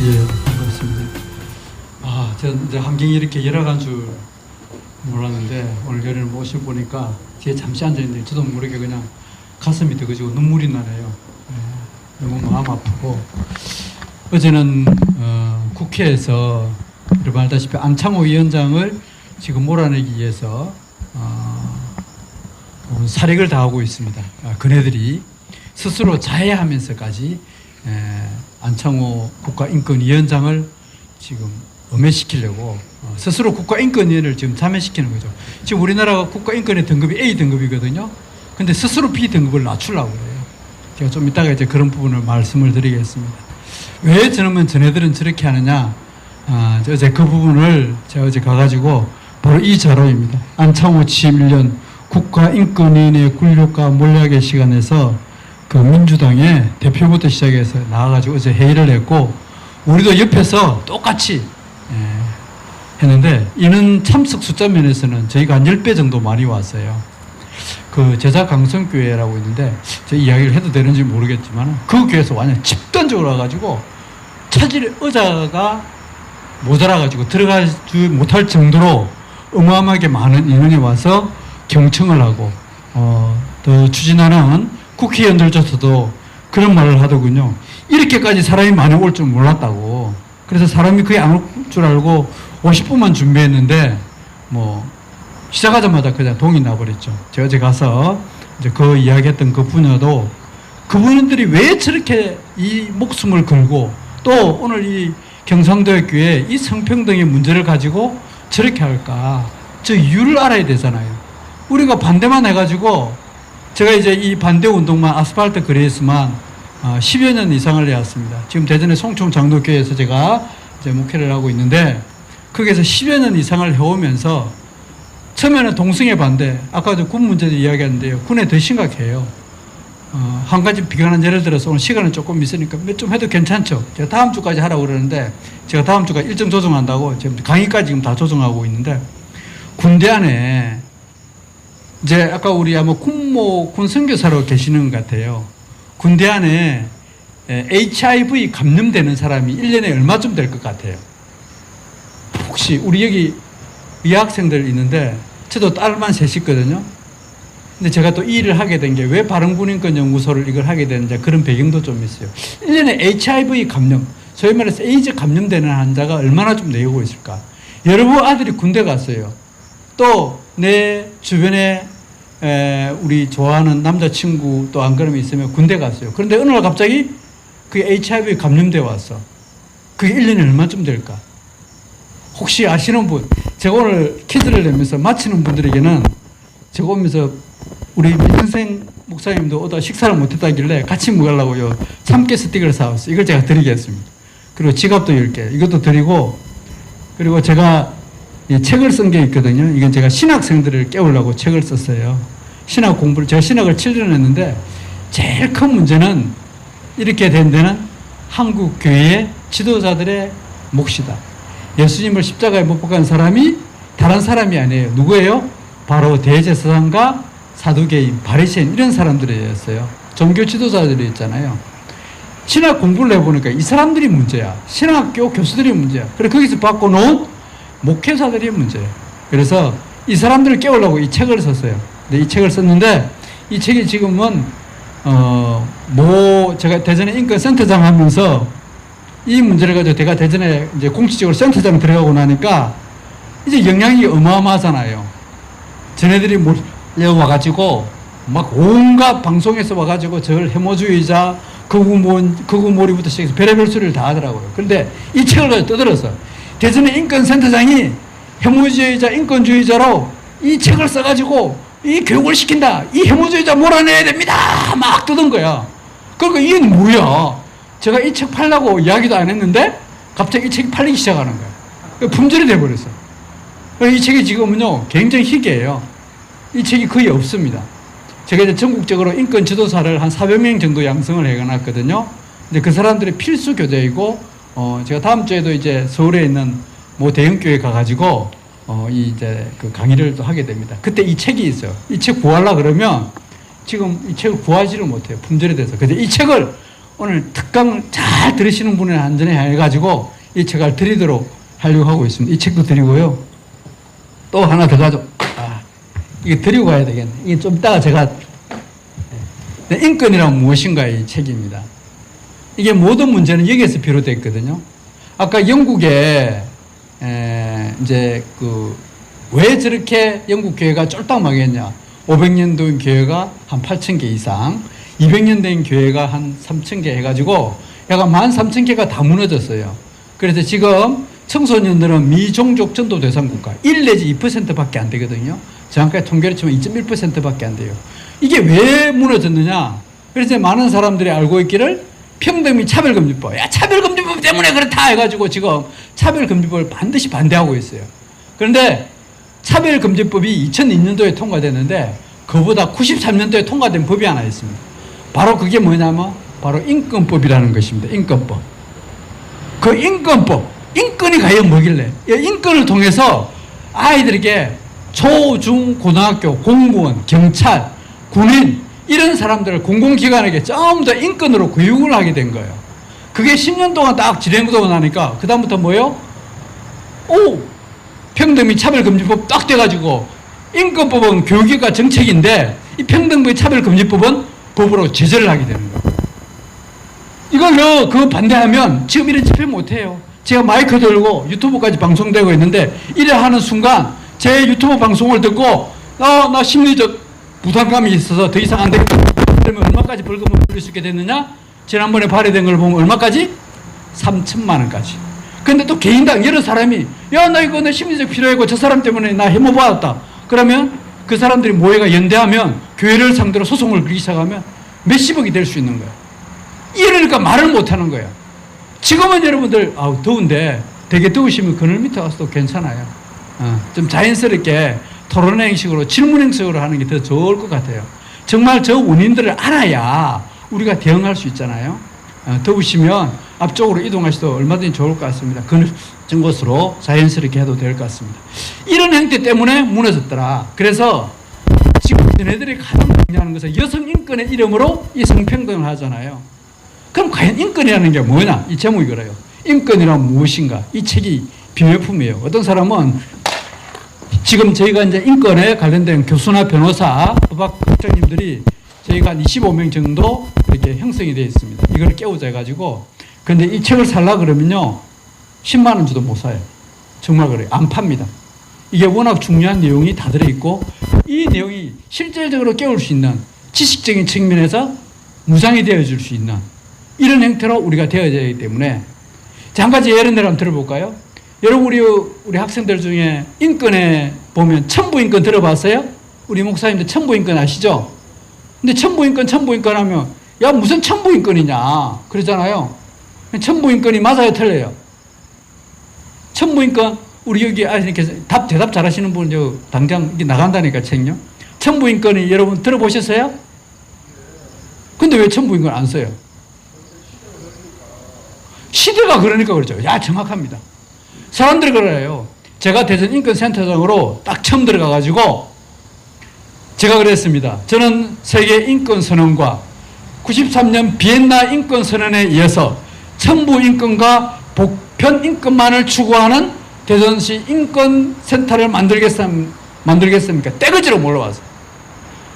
예, 반갑습니다. 전 이제 환경이 이렇게 열악한 줄 몰랐는데 오늘 여기를 모시고 보니까 뒤에 잠시 앉아있는데 저도 모르게 그냥 가슴이 뜨거지고 눈물이 나네요. 예, 너무 마음 아프고 어제는 국회에서 여러분 알다시피 안창호 위원장을 지금 몰아내기 위해서 살익을 다하고 있습니다. 그네들이 스스로 자해하면서까지 안창호 국가인권위원장을 지금 음해시키려고 스스로 국가인권위원회를 지금 잠해시키는 거죠. 지금 우리나라가 국가인권의 등급이 A 등급이거든요. 근데 스스로 B 등급을 낮추려고 그래요. 제가 좀 이따가 이제 그런 부분을 말씀을 드리겠습니다. 왜 저놈은 전애들은 저렇게 하느냐? 어제 그 부분을 제가 어제 가가지고 바로 이 자료입니다. 안창호 취임 1년 국가인권위원회 굴욕과 몰락의 시간에서 그 민주당의 대표부터 시작해서 나와가지고 어제 회의를 했고 우리도 옆에서 똑같이 했는데 이는 참석 숫자 면에서는 저희가 한 10배 정도 많이 왔어요. 그 제자강성교회라고 있는데 제 이야기를 해도 되는지 모르겠지만 그 교회에서 완전 집단적으로 와가지고 차질 의자가 모자라가지고 들어가지 못할 정도로 어마어마하게 많은 인원이 와서 경청을 하고 더 추진하는 국회의원들조차도 그런 말을 하더군요. 이렇게까지 사람이 많이 올 줄 몰랐다고. 그래서 사람이 거의 안 올 줄 알고 50분만 준비했는데 뭐 시작하자마자 그냥 동이 나버렸죠. 제가 어제 가서 이제 그 이야기했던 그 분야도 그분들이 왜 저렇게 이 목숨을 걸고 또 오늘 이 경상도의 교회 이 성평등의 문제를 가지고 저렇게 할까? 저 이유를 알아야 되잖아요. 우리가 반대만 해가지고 제가 이제 이 반대 운동만 아스팔트 거리에서만 10여 년 이상을 해왔습니다. 지금 대전의 송총 장로교회에서 제가 이제 목회를 하고 있는데 거기에서 10여 년 이상을 해오면서 처음에는 동성애 반대, 아까도 군 문제도 이야기했는데요. 군에 더 심각해요. 한 가지 비관한 예를 들어서 오늘 시간은 조금 있으니까 몇 좀 해도 괜찮죠. 제가 다음 주까지 하라고 그러는데 제가 다음 주까지 일정 조정한다고 지금 강의까지 지금 다 조정하고 있는데 군대 안에 이제 아까 우리 아마 군 선교사로 계시는 것 같아요. 군대 안에 HIV 감염되는 사람이 1년에 얼마쯤 될 것 같아요? 혹시 우리 여기 의학생들 있는데 저도 딸만 셋 있거든요. 근데 제가 또 이 일을 하게 된 게 왜 바른군인권연구소를 이걸 하게 되는지 그런 배경도 좀 있어요. 1년에 HIV 감염, 소위 말해서 에이즈 감염되는 환자가 얼마나 좀 내오고 있을까? 여러분 아들이 군대 갔어요. 또 내 주변에 우리 좋아하는 남자친구 또 안 그러면 있으면 군대 갔어요. 그런데 어느 날 갑자기 그게 HIV 감염돼 왔어. 그게 1년에 얼마쯤 될까? 혹시 아시는 분? 제가 오늘 퀴즈를 내면서 마치는 분들에게는 제가 오면서 우리 민생 목사님도 오다 식사를 못했다길래 같이 먹으려고요. 참깨 스틱을 사왔어요. 이걸 제가 드리겠습니다. 그리고 지갑도 10개. 이것도 드리고 그리고 제가 이 책을 쓴 게 있거든요. 이건 제가 신학생들을 깨우려고 책을 썼어요. 신학 공부를, 제가 신학을 7년 했는데 제일 큰 문제는 이렇게 된 데는 한국 교회의 지도자들의 몫이다. 예수님을 십자가에 못 박은 사람이 다른 사람이 아니에요. 누구예요? 바로 대제사장과 사두개인, 바리새인 이런 사람들이었어요. 종교 지도자들이 있잖아요. 신학 공부를 해보니까 이 사람들이 문제야. 신학교 교수들이 문제야. 그래서 거기서 받고 놓은 목회자들이 문제예요. 그래서 이 사람들을 깨우려고 이 책을 썼어요. 근데 이 책을 썼는데 이 책이 지금은 제가 대전에 인권센터장 하면서 이 문제를 가지고 제가 대전에 이제 공식적으로 센터장 들어가고 나니까 이제 영향이 어마어마하잖아요. 쟤네들이 몰려와가지고 막 온갖 방송에서 와가지고 저를 해모주의자, 극우몰이부터 시작해서 별의별 소리를 다 하더라고요. 그런데 이 책을 가지고 떠들었어. 대전의 인권센터장이 해모주의자, 인권주의자로 이 책을 써가지고 이 교육을 시킨다. 이 해모주의자 몰아내야 됩니다. 막 떠든 거야. 그러니까 이게 뭐야? 제가 이 책 팔려고 이야기도 안 했는데 갑자기 이 책이 팔리기 시작하는 거예요. 품절이 돼버렸어. 이 책이 지금은요 굉장히 희귀해요. 이 책이 거의 없습니다. 제가 이제 전국적으로 인권 지도사를 한 400명 정도 양성을 해놨거든요. 근데 그 사람들이 필수 교재이고 제가 다음 주에도 이제 서울에 있는 모 대형교회 가가지고 이제 그 강의를 또 하게 됩니다. 그때 이 책이 있어요. 이 책 구하려 그러면 지금 이 책을 구하지를 못해요. 품절이 돼서. 근데 이 책을 오늘 특강 잘 들으시는 분을 안전에 해가지고 이 책을 드리도록 하려고 하고 있습니다. 이 책도 드리고요. 또 하나 더 가져. 이게 드리고 가야 되겠네. 이게 좀 이따가 제가 인권이란 무엇인가 이 책입니다. 이게 모든 문제는 여기에서 비롯됐거든요. 아까 영국에 이제 왜 저렇게 영국 교회가 쫄딱 망했냐? 500년 된 교회가 한 8,000개 이상, 200년 된 교회가 한 3,000개 해가지고 약간 13,000개가 다 무너졌어요. 그래서 지금 청소년들은 미종족 전도 대상 국가 1 내지 2%밖에 안 되거든요. 정확하게 통계를 치면 2.1%밖에 안 돼요. 이게 왜 무너졌느냐? 그래서 많은 사람들이 알고 있기를 평등 및 차별금지법, 야 차별금지법 때문에 그렇다 해가지고 지금 차별금지법을 반드시 반대하고 있어요. 그런데 차별금지법이 2002년도에 통과됐는데 그보다 93년도에 통과된 법이 하나 있습니다. 바로 그게 뭐냐면 바로 인권법이라는 것입니다. 인권법. 그 인권법, 인권이 과연 뭐길래? 인권을 통해서 아이들에게 초, 중, 고등학교, 공무원, 경찰, 군인 이런 사람들을 공공기관에게 전부 다 인권으로 교육을 하게 된 거예요. 그게 10년 동안 딱 진행되고 나니까 그 다음부터 뭐예요? 평등 및 차별금지법 딱 돼가지고 인권법은 교육과 정책인데 이 평등 및 차별금지법은 법으로 제재를 하게 되는 거예요. 이걸로 그거 반대하면 지금 이런 집회 못해요. 제가 마이크 들고 유튜브까지 방송되고 있는데 이래 하는 순간 제 유튜브 방송을 듣고 나 심리적 부담감이 있어서 더 이상 안 되겠다. 그러면 얼마까지 벌금을 물릴 수 있게 됐느냐? 지난번에 발의된 걸 보면 얼마까지? 3천만 원까지. 근데 또 개인당 여러 사람이 야, 나 이거 내 심리적 필요하고 저 사람 때문에 나 해모 받았다. 그러면 그 사람들이 모여가 연대하면 교회를 상대로 소송을 걸기 시작하면 몇십억이 될 수 있는 거야. 이러니까 말을 못 하는 거야. 지금은 여러분들 더운데 되게 더우시면 그늘 밑에 가서도 괜찮아요. 좀 자연스럽게 토론 형식으로 질문 형식으로 하는 게 더 좋을 것 같아요. 정말 저 원인들을 알아야 우리가 대응할 수 있잖아요. 더우시면 앞쪽으로 이동하셔도 얼마든지 좋을 것 같습니다. 그런 곳으로 자연스럽게 해도 될 것 같습니다. 이런 행태 때문에 무너졌더라. 그래서 지금 얘네들이 가장 중요한 것은 여성 인권의 이름으로 이 성평등을 하잖아요. 그럼 과연 인권이라는 게 뭐냐? 이 제목이 그래요. 인권이란 무엇인가? 이 책이 비매품이에요. 어떤 사람은 지금 저희가 이제 인권에 관련된 교수나 변호사, 법학국장님들이 저희가 한 25명 정도 이렇게 형성이 되어 있습니다. 이걸 깨우자 해가지고. 근데 이 책을 살라 그러면요, 10만 원 주도 못 사요. 정말 그래요. 안 팝니다. 이게 워낙 중요한 내용이 다 들어있고, 이 내용이 실질적으로 깨울 수 있는 지식적인 측면에서 무장이 되어줄 수 있는 이런 형태로 우리가 되어야 하기 때문에. 자, 한 가지 예를 들어 한번 들어볼까요? 여러분, 우리 학생들 중에 인권에 보면 천부인권 들어봤어요? 우리 목사님들 천부인권 아시죠? 근데 천부인권 하면, 야, 무슨 천부인권이냐. 그러잖아요. 천부인권이 맞아요, 틀려요? 천부인권, 우리 여기 이렇게 대답 잘 하시는 분, 당장 이게 나간다니까, 책요. 천부인권이 여러분 들어보셨어요? 근데 왜 천부인권 안 써요? 시대가 그러니까 그렇죠. 야, 정확합니다. 사람들이 그래요. 제가 대전 인권센터장으로 딱 처음 들어가가지고 제가 그랬습니다. 저는 세계 인권선언과 93년 비엔나 인권선언에 이어서 천부 인권과 보편 인권만을 추구하는 대전시 인권센터를 만들겠습니까? 떼거지로 몰려왔어요.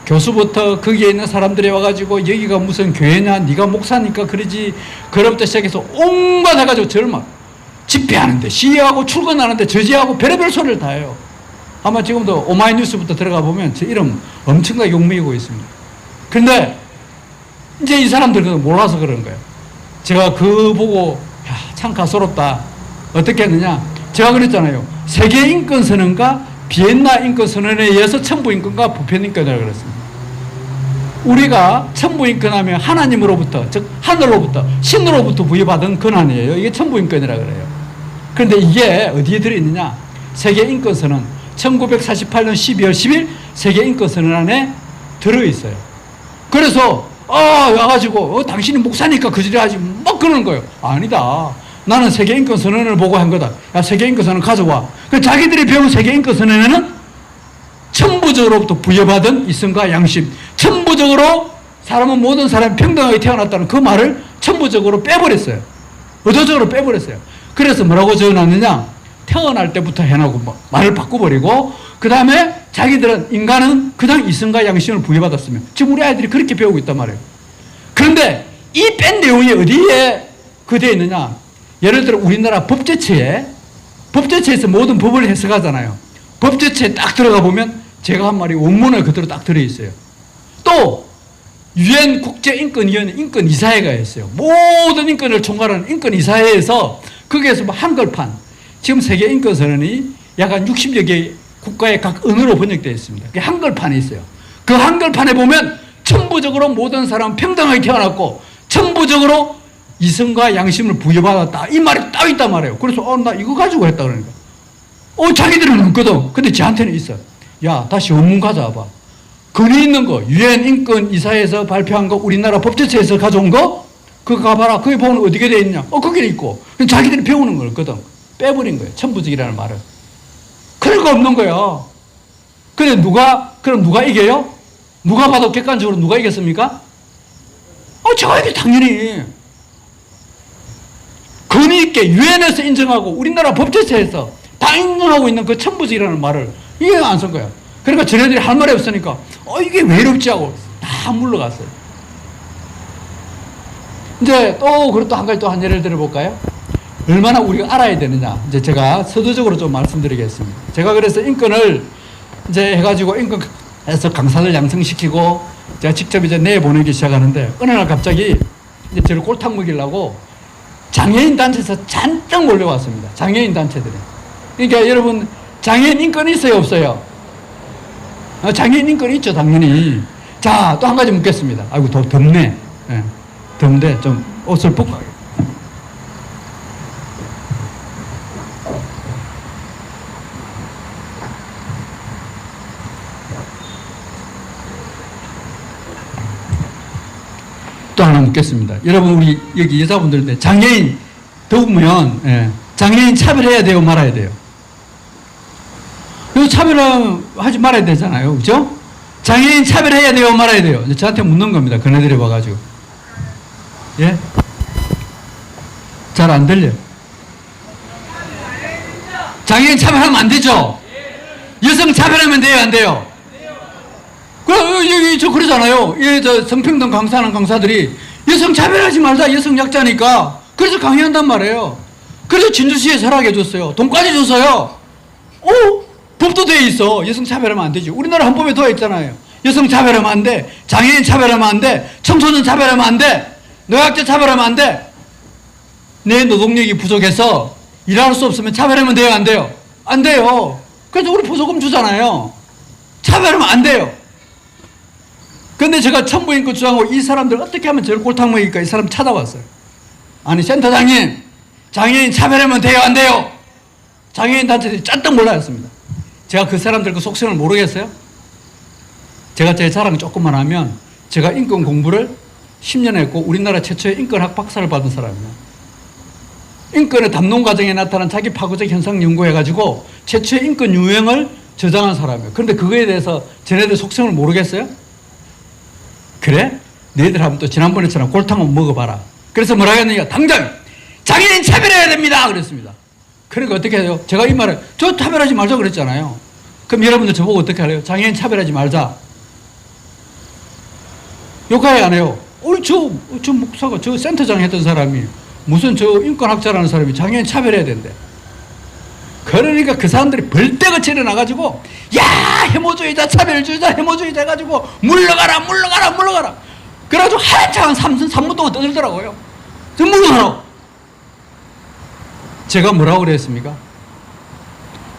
교수부터 거기에 있는 사람들이 와가지고 여기가 무슨 교회냐, 네가 목사니까 그러지. 그로부터 시작해서 온갖 해가지고 저를 막 집회하는데, 시위하고 출근하는데 저지하고 별의별 소리를 다 해요. 아마 지금도 오마이뉴스부터 들어가 보면 제 이름 엄청나게 욕먹이고 있습니다. 그런데 이제 이 사람들은 몰라서 그런 거예요. 제가 그거 보고 야, 참 가소롭다. 어떻게 했느냐? 제가 그랬잖아요. 세계인권선언과 비엔나 인권선언에 의해서 천부인권과 보편인권이라고 그랬습니다. 우리가 천부인권하면 하나님으로부터, 즉 하늘로부터, 신으로부터 부여받은 권한이에요. 이게 천부인권이라고 그래요. 그런데 이게 어디에 들어있느냐? 세계인권선언 1948년 12월 10일 세계인권선언 안에 들어있어요. 그래서 와가지고 당신이 목사니까 그저리 하지 막 그러는 거예요. 아니다. 나는 세계인권선언을 보고 한 거다. 야, 세계인권선언 가져와. 그 자기들이 배운 세계인권선언에는 천부적으로부터 부여받은 이성과 양심, 천부적으로 사람은 모든 사람이 평등하게 태어났다는 그 말을 천부적으로 빼버렸어요. 의도적으로 빼버렸어요. 그래서 뭐라고 적어놨느냐? 태어날 때부터 해놓고 말을 바꿔버리고, 그 다음에 자기들은, 인간은 그냥 이성과 양심을 부여받았으면, 지금 우리 아이들이 그렇게 배우고 있단 말이에요. 그런데 이 뺀 내용이 어디에 되어 있느냐? 예를 들어 우리나라 법제처에서 모든 법을 해석하잖아요. 법제처에 딱 들어가 보면 제가 한 말이 원문에 그대로 딱 들어있어요. 또 유엔 국제인권위원회 인권이사회가 있어요. 모든 인권을 총괄하는 인권이사회에서 거기에서 뭐 한글판, 지금 세계인권선언이 약 한 60여 개 국가의 각 언어로 번역되어 있습니다. 그 한글판이 있어요. 그 한글판에 보면 천부적으로 모든 사람은 평등하게 태어났고 천부적으로 이성과 양심을 부여받았다. 이 말이 딱 있단 말이에요. 그래서 나 이거 가지고 했다 그러니까. 자기들은 없거든. 근데 저한테는 있어. 야, 다시 원문 가져와봐. 근위 있는 거, 유엔 인권 이사회에서 발표한 거, 우리나라 법제처에서 가져온 거, 그거 가봐라. 거기 보면 어떻게 돼 있냐? 거기 있고. 자기들이 배우는 거거든. 빼버린 거예요. 천부적이라는 말을. 그럴 거 없는 거야. 근데 그럼 누가 이겨요? 누가 봐도 객관적으로 누가 이겼습니까? 제가 이게 당연히. 근위 있게 유엔에서 인정하고 우리나라 법제처에서 다 인정하고 있는 그 천부적이라는 말을 이게 안 쓴 거야. 그러니까 저네들이 할 말이 없으니까 이게 왜 이렇지 하고 다 물러갔어요. 이제 또 한 가지 또 한 예를 들어볼까요? 얼마나 우리가 알아야 되느냐. 이제 제가 서두적으로 좀 말씀드리겠습니다. 제가 그래서 인권을 이제 해가지고 인권에서 강사들 양성시키고 제가 직접 이제 내보내기 시작하는데 어느 날 갑자기 이제 저를 꼴탕 먹이려고 장애인 단체에서 잔뜩 몰려왔습니다. 장애인 단체들이. 그러니까 여러분, 장애인 인권이 있어요, 없어요? 장애인 인권이 있죠, 당연히. 자, 또 한 가지 묻겠습니다. 아이고, 더 덥네. 네. 덥는데 좀 옷을 벗고 가겠습니다. 또 하나 묻겠습니다. 여러분, 우리 여기 여자분들인데 장애인 더우면 장애인 차별해야 돼요, 말아야 돼요? 이거 차별하지 말아야 되잖아요, 그죠? 장애인 차별해야 돼요, 말아야 돼요? 저한테 묻는 겁니다. 그네들이 와가지고. 예? 잘 안 들려. 장애인 차별하면 안 되죠? 여성 차별하면 돼요, 안 돼요? 여기 저 그러잖아요. 저 성평등 강사하는 강사들이 여성 차별하지 말자. 여성 약자니까. 그래서 강의한단 말이에요. 그래서 진주시에 설하게 해줬어요. 돈까지 줬어요. 법도 돼 있어. 여성 차별하면 안 되지. 우리나라 헌법에 돼 있잖아요. 여성 차별하면 안 돼. 장애인 차별하면 안 돼. 청소년 차별하면 안 돼. 노약자 차별하면 안 돼. 내 노동력이 부족해서 일할 수 없으면 차별하면 돼요, 안 돼요? 안 돼요. 그래서 우리 보조금 주잖아요. 차별하면 안 돼요. 근데 제가 천부인권 주장하고 이 사람들 어떻게 하면 저를 꼴탕 먹일까? 이 사람 찾아왔어요. 아니, 센터장님, 장애인 차별하면 돼요, 안 돼요? 장애인 단체들이 짠뜩 몰라였습니다. 제가 그 사람들 그 속성을 모르겠어요? 제가 제 자랑 조금만 하면 제가 인권 공부를 10년 했고 우리나라 최초의 인권학 박사를 받은 사람이에요. 인권의 담론 과정에 나타난 자기 파고적 현상 연구해가지고 최초의 인권 유형을 저장한 사람이에요. 그런데 그거에 대해서 쟤네들 속성을 모르겠어요? 그래? 너희들 한번 또 지난번에처럼 골탕 한번 먹어봐라. 그래서 뭐라 했느냐? 당장 장애인 차별해야 됩니다. 그랬습니다. 그러니까 어떻게 해요? 제가 이 말을 저 차별하지 말자 그랬잖아요. 그럼 여러분들 저보고 어떻게 하래요? 장애인 차별하지 말자. 욕하여 안 해요. 저 목사가 저 센터장 했던 사람이 무슨 저 인권학자라는 사람이 장애인 차별해야 된대. 그러니까 그 사람들이 벌떼같이 일어나가지고 야 해모주의자 차별주의자 해모주의자 해가지고 물러가라 그래가지고 한참 한 3분 동안 떠들더라고요. 저 물러가라. 제가 뭐라고 그랬습니까?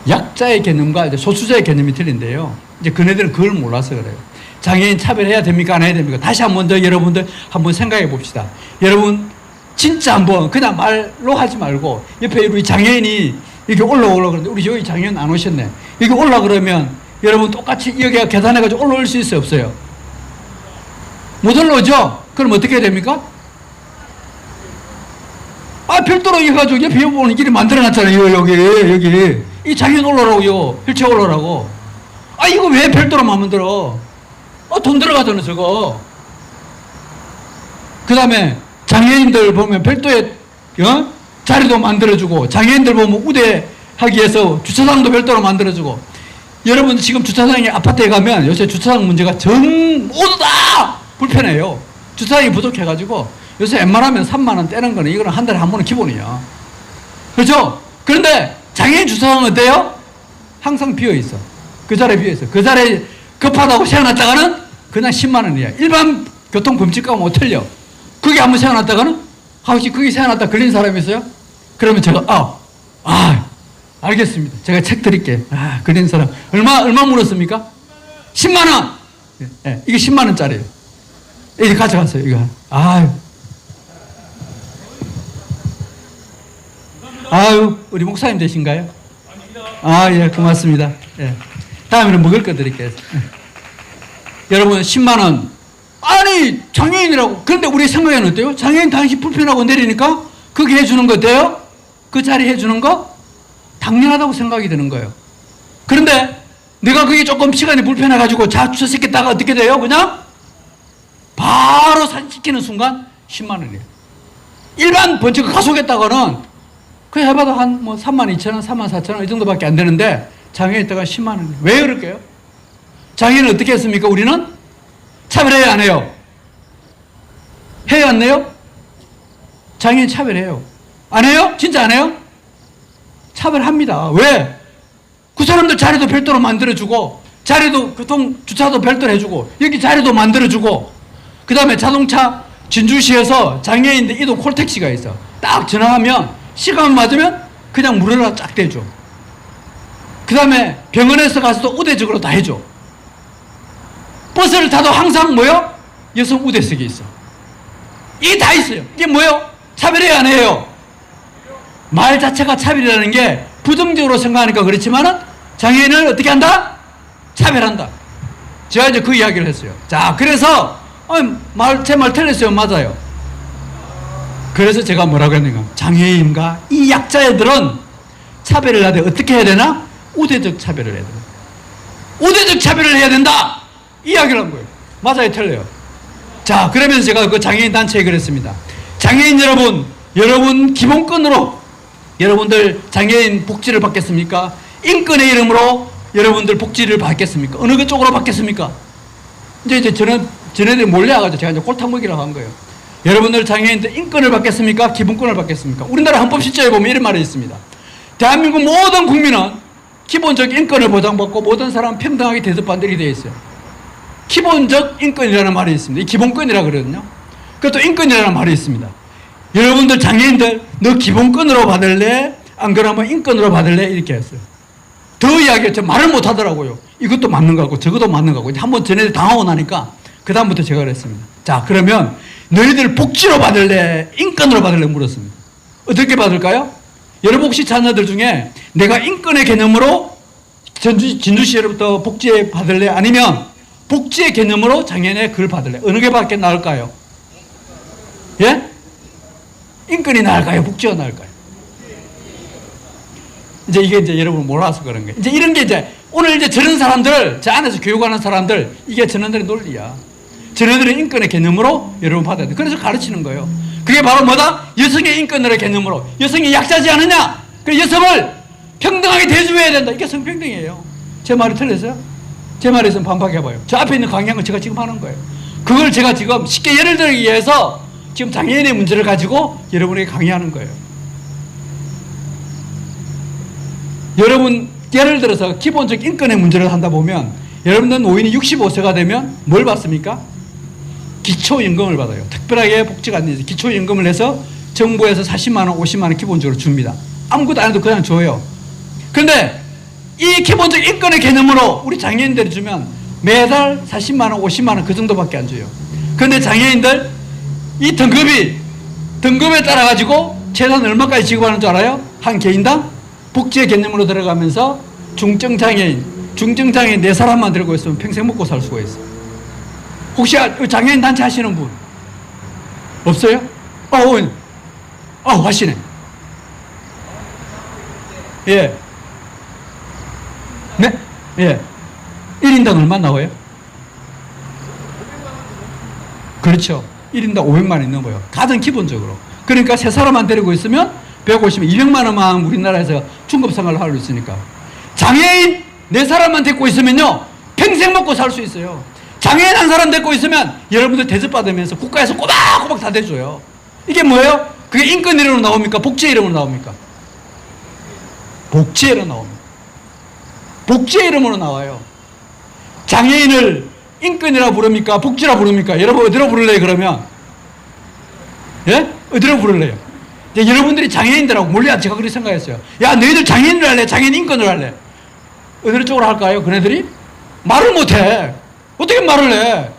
약자의 개념과 이제 소수자의 개념이 틀린데요. 이제 그네들은 그걸 몰라서 그래요. 장애인 차별해야 됩니까? 안 해야 됩니까? 다시 한 번 더 여러분들 한번 생각해 봅시다. 여러분 진짜 한번 그냥 말로 하지 말고 옆에 우리 장애인이 이렇게 올라오려고 그러는데 우리 여기 장애인 안 오셨네. 여기 올라 그러면 여러분 똑같이 여기가 계산해가지고 올라올 수 있어요? 없어요? 못 올라오죠? 그럼 어떻게 해야 됩니까? 별도로 해가지고 옆에 보는 길이 만들어놨잖아요. 여기. 이 장애인 올라오라고요. 휠체어 올라오라고. 이거 왜 별도로 만들어? 돈 들어가잖아, 저거. 그 다음에 장애인들 보면 별도의 자리도 만들어주고, 장애인들 보면 우대하기 위해서 주차장도 별도로 만들어주고. 여러분 지금 주차장에 아파트에 가면 요새 주차장 문제가 모두 다 불편해요. 주차장이 부족해가지고 요새 웬만하면 3만 원 떼는 거는 이거는 한 달에 한 번은 기본이야. 그렇죠? 그런데 장애인 주차장은 어때요? 항상 비어있어. 그 자리에 비어있어. 그 자리에 급하다고 세워놨다가는 그냥 10만 원이야. 일반 교통범칙과는 못 틀려. 그게 한번 세워놨다가는, 혹시 그게 세워놨다 걸린 사람이 있어요? 그러면 제가, 알겠습니다. 제가 책 드릴게요. 걸린 사람. 얼마 물었습니까? 10만 원! 예, 이게 10만 원짜리예요. 이제 가져갔어요, 이거. 우리 목사님 되신가요? 예, 고맙습니다. 예. 다음에는 먹을 거 드릴게요. 여러분, 10만 원. 아니, 장애인이라고. 그런데 우리 생각에는 어때요? 장애인 당신 불편하고 내리니까 그게 해주는 거 어때요? 그 자리 해주는 거? 당연하다고 생각이 드는 거예요. 그런데 내가 그게 조금 시간이 불편해가지고 주차시켰다가 어떻게 돼요? 그냥 바로 산시키는 순간 10만 원이에요. 일반 번지가 가속했다가는 그 해봐도 한 3만 2천 원, 3만 4천 원 이 정도밖에 안 되는데 장애인 있다가 10만 원. 왜 그럴까요? 장애인은 어떻게 했습니까? 우리는 차별해야 안 해요? 해야 안 해요? 장애인 차별해요. 안 해요? 진짜 안 해요? 차별합니다. 왜? 그 사람들 자리도 별도로 만들어주고, 자리도 주차도 별도로 해주고, 여기 자리도 만들어주고, 그 다음에 자동차 진주시에서 장애인들 이동 콜택시가 있어. 딱 지나가면 시간 맞으면 그냥 물어라 쫙 대줘. 그 다음에 병원에서 가서도 우대적으로 다 해줘. 버스를 타도 항상 뭐요? 여성 우대석이 있어. 이게 다 있어요. 이게 뭐요? 차별해야 안 해요? 말 자체가 차별이라는 게 부정적으로 생각하니까 그렇지만은 장애인을 어떻게 한다? 차별한다. 제가 이제 그 이야기를 했어요. 자, 그래서 제 말 틀렸어요. 맞아요. 그래서 제가 뭐라고 했는가? 장애인과 이 약자애들은 차별을 해야 돼. 어떻게 해야 되나? 우대적 차별을 해야 된다. 우대적 차별을 해야 된다. 이야기를 한 거예요. 맞아요, 틀려요. 자, 그러면서 제가 그 장애인 단체에 그랬습니다. 장애인 여러분 기본권으로 여러분들 장애인 복지를 받겠습니까? 인권의 이름으로 여러분들 복지를 받겠습니까? 어느 것 쪽으로 받겠습니까? 이제 저네들이 몰래 와가지고 제가 이제 골탕 먹이라고 한 거예요. 여러분들 장애인들 인권을 받겠습니까? 기본권을 받겠습니까? 우리나라 헌법 10조에 보면 이런 말이 있습니다. 대한민국 모든 국민은 기본적 인권을 보장받고 모든 사람은 평등하게 대접받는 데 되어 있어요. 기본적 인권이라는 말이 있습니다. 이 기본권이라고 그러거든요. 그것도 인권이라는 말이 있습니다. 여러분들 장애인들 너 기본권으로 받을래? 안 그러면 인권으로 받을래? 이렇게 했어요. 더 이야기를 저 말을 못 하더라고요. 이것도 맞는 거 같고 저것도 맞는 거 같고 한번 전에 당하고 나니까 그 다음부터 제가 그랬습니다. 자, 그러면 너희들 복지로 받을래? 인권으로 받을래? 물었습니다. 어떻게 받을까요? 여러분 혹시 자녀들 중에 내가 인권의 개념으로 진주시로부터 복지에 받을래? 아니면 복지의 개념으로 장애인의 글 받을래? 어느 게 밖에 나을까요? 예? 인권이 나을까요? 복지가 나을까요? 이게 여러분 몰라서 그런 거예요. 이런 게 오늘 저런 사람들, 저 안에서 교육하는 사람들, 이게 저놈들의 논리야. 저놈들의 인권의 개념으로 여러분 받아야 돼. 그래서 가르치는 거예요. 그게 바로 뭐다? 여성의 인권의 개념으로. 여성이 약자지 않느냐? 그 여성을 평등하게 대접해야 된다. 이게 성평등이에요. 제 말이 틀렸어요? 제 말에 있으면 반박해봐요. 저 앞에 있는 강의한 제가 지금 하는 거예요. 그걸 제가 지금 쉽게 예를 들기 위해서 지금 장애인의 문제를 가지고 여러분에게 강의하는 거예요. 여러분 예를 들어서 기본적 인권의 문제를 한다 보면 여러분들 노인이 65세가 되면 뭘 받습니까? 기초연금을 받아요. 특별하게 복지가 안 되죠. 기초연금을 해서 정부에서 40만 원, 50만 원 기본적으로 줍니다. 아무것도 안 해도 그냥 줘요. 그런데 이 기본적 인권의 개념으로 우리 장애인들이 주면 매달 40만 원, 50만 원 그 정도밖에 안 줘요. 그런데 장애인들 이 등급에 따라 가지고 최단 얼마까지 지급하는 줄 알아요? 한 개인당 복지의 개념으로 들어가면서 중증장애인 4사람만 들고 있으면 평생 먹고 살 수가 있어요. 혹시 장애인 단체 하시는 분? 없어요? 하시네. 예. 네? 예. 1인당 얼마 나와요? 그렇죠. 1인당 500만 원이 넘어요. 가장 기본적으로. 그러니까 세 사람만 데리고 있으면 150만, 200만 원만 우리나라에서 중급 생활을 하고 있으니까. 장애인 네 사람만 데리고 있으면요, 평생 먹고 살 수 있어요. 장애인 한 사람 데리고 있으면 여러분들 대접받으면서 국가에서 꼬박꼬박 다 대줘요. 이게 뭐예요? 그게 인권 이름으로 나옵니까? 복지의 이름으로 나옵니까? 복지의 이름으로 나옵니다. 복지의 이름으로 나와요. 장애인을 인권이라 부릅니까? 복지라 부릅니까? 여러분 어디로 부를래요 그러면? 예? 어디로 부를래요? 여러분들이 장애인들하고 몰래 제가 그렇게 생각했어요. 야, 너희들 장애인을 할래? 장애인 인권을 할래? 어느 쪽으로 할까요? 그네들이? 말을 못해. 어떻게 말을 해?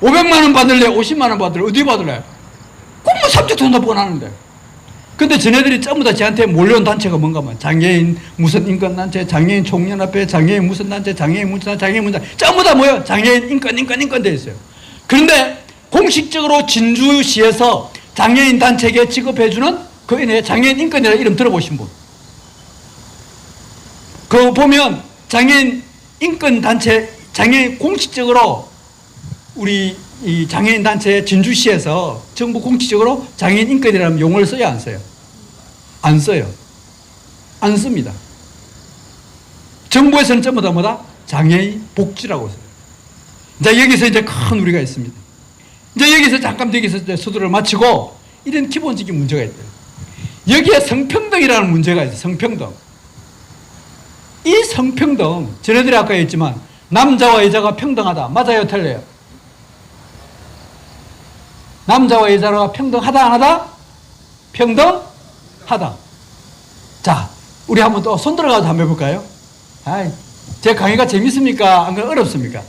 500만 원 받을래? 50만 원 받을래? 어디 받을래? 꼭뭐 삼척통다 뻔하는데. 근데 쟤네들이 전부 다 저한테 몰려온 단체가 뭔가 하면 장애인 무슨 인권단체, 장애인 총연합회, 장애인 무슨 단체, 장애인 무슨 단체, 장애인 무슨 단체, 전부 다 뭐예요? 장애인 인권 돼 있어요. 그런데 공식적으로 진주시에서 장애인 단체에게 지급해주는 그 장애인 인권이라는 이름 들어보신 분? 그거 보면 장애인 인권단체, 장애인 공식적으로 우리 이 장애인 단체 진주시에서 정부 공식적으로 장애인 인권이라는 용어를 써요, 안 써요? 안 써요. 안 씁니다. 정부에서는 전부 다 뭐다? 장애인 복지라고 써요. 자, 여기서 이제 큰 우리가 있습니다. 이제 여기서 잠깐 여기서 서두를 마치고 이런 기본적인 문제가 있대요. 여기에 성평등이라는 문제가 있어요. 성평등. 이 성평등, 전에들이 아까 했지만 남자와 여자가 평등하다. 맞아요, 틀려요? 남자와 여자가 평등하다, 안 하다? 평등하다. 자, 우리 한번 또 손 들어가서 한번 해볼까요? 아이, 제 강의가 재밌습니까? 안 그럼 어렵습니까?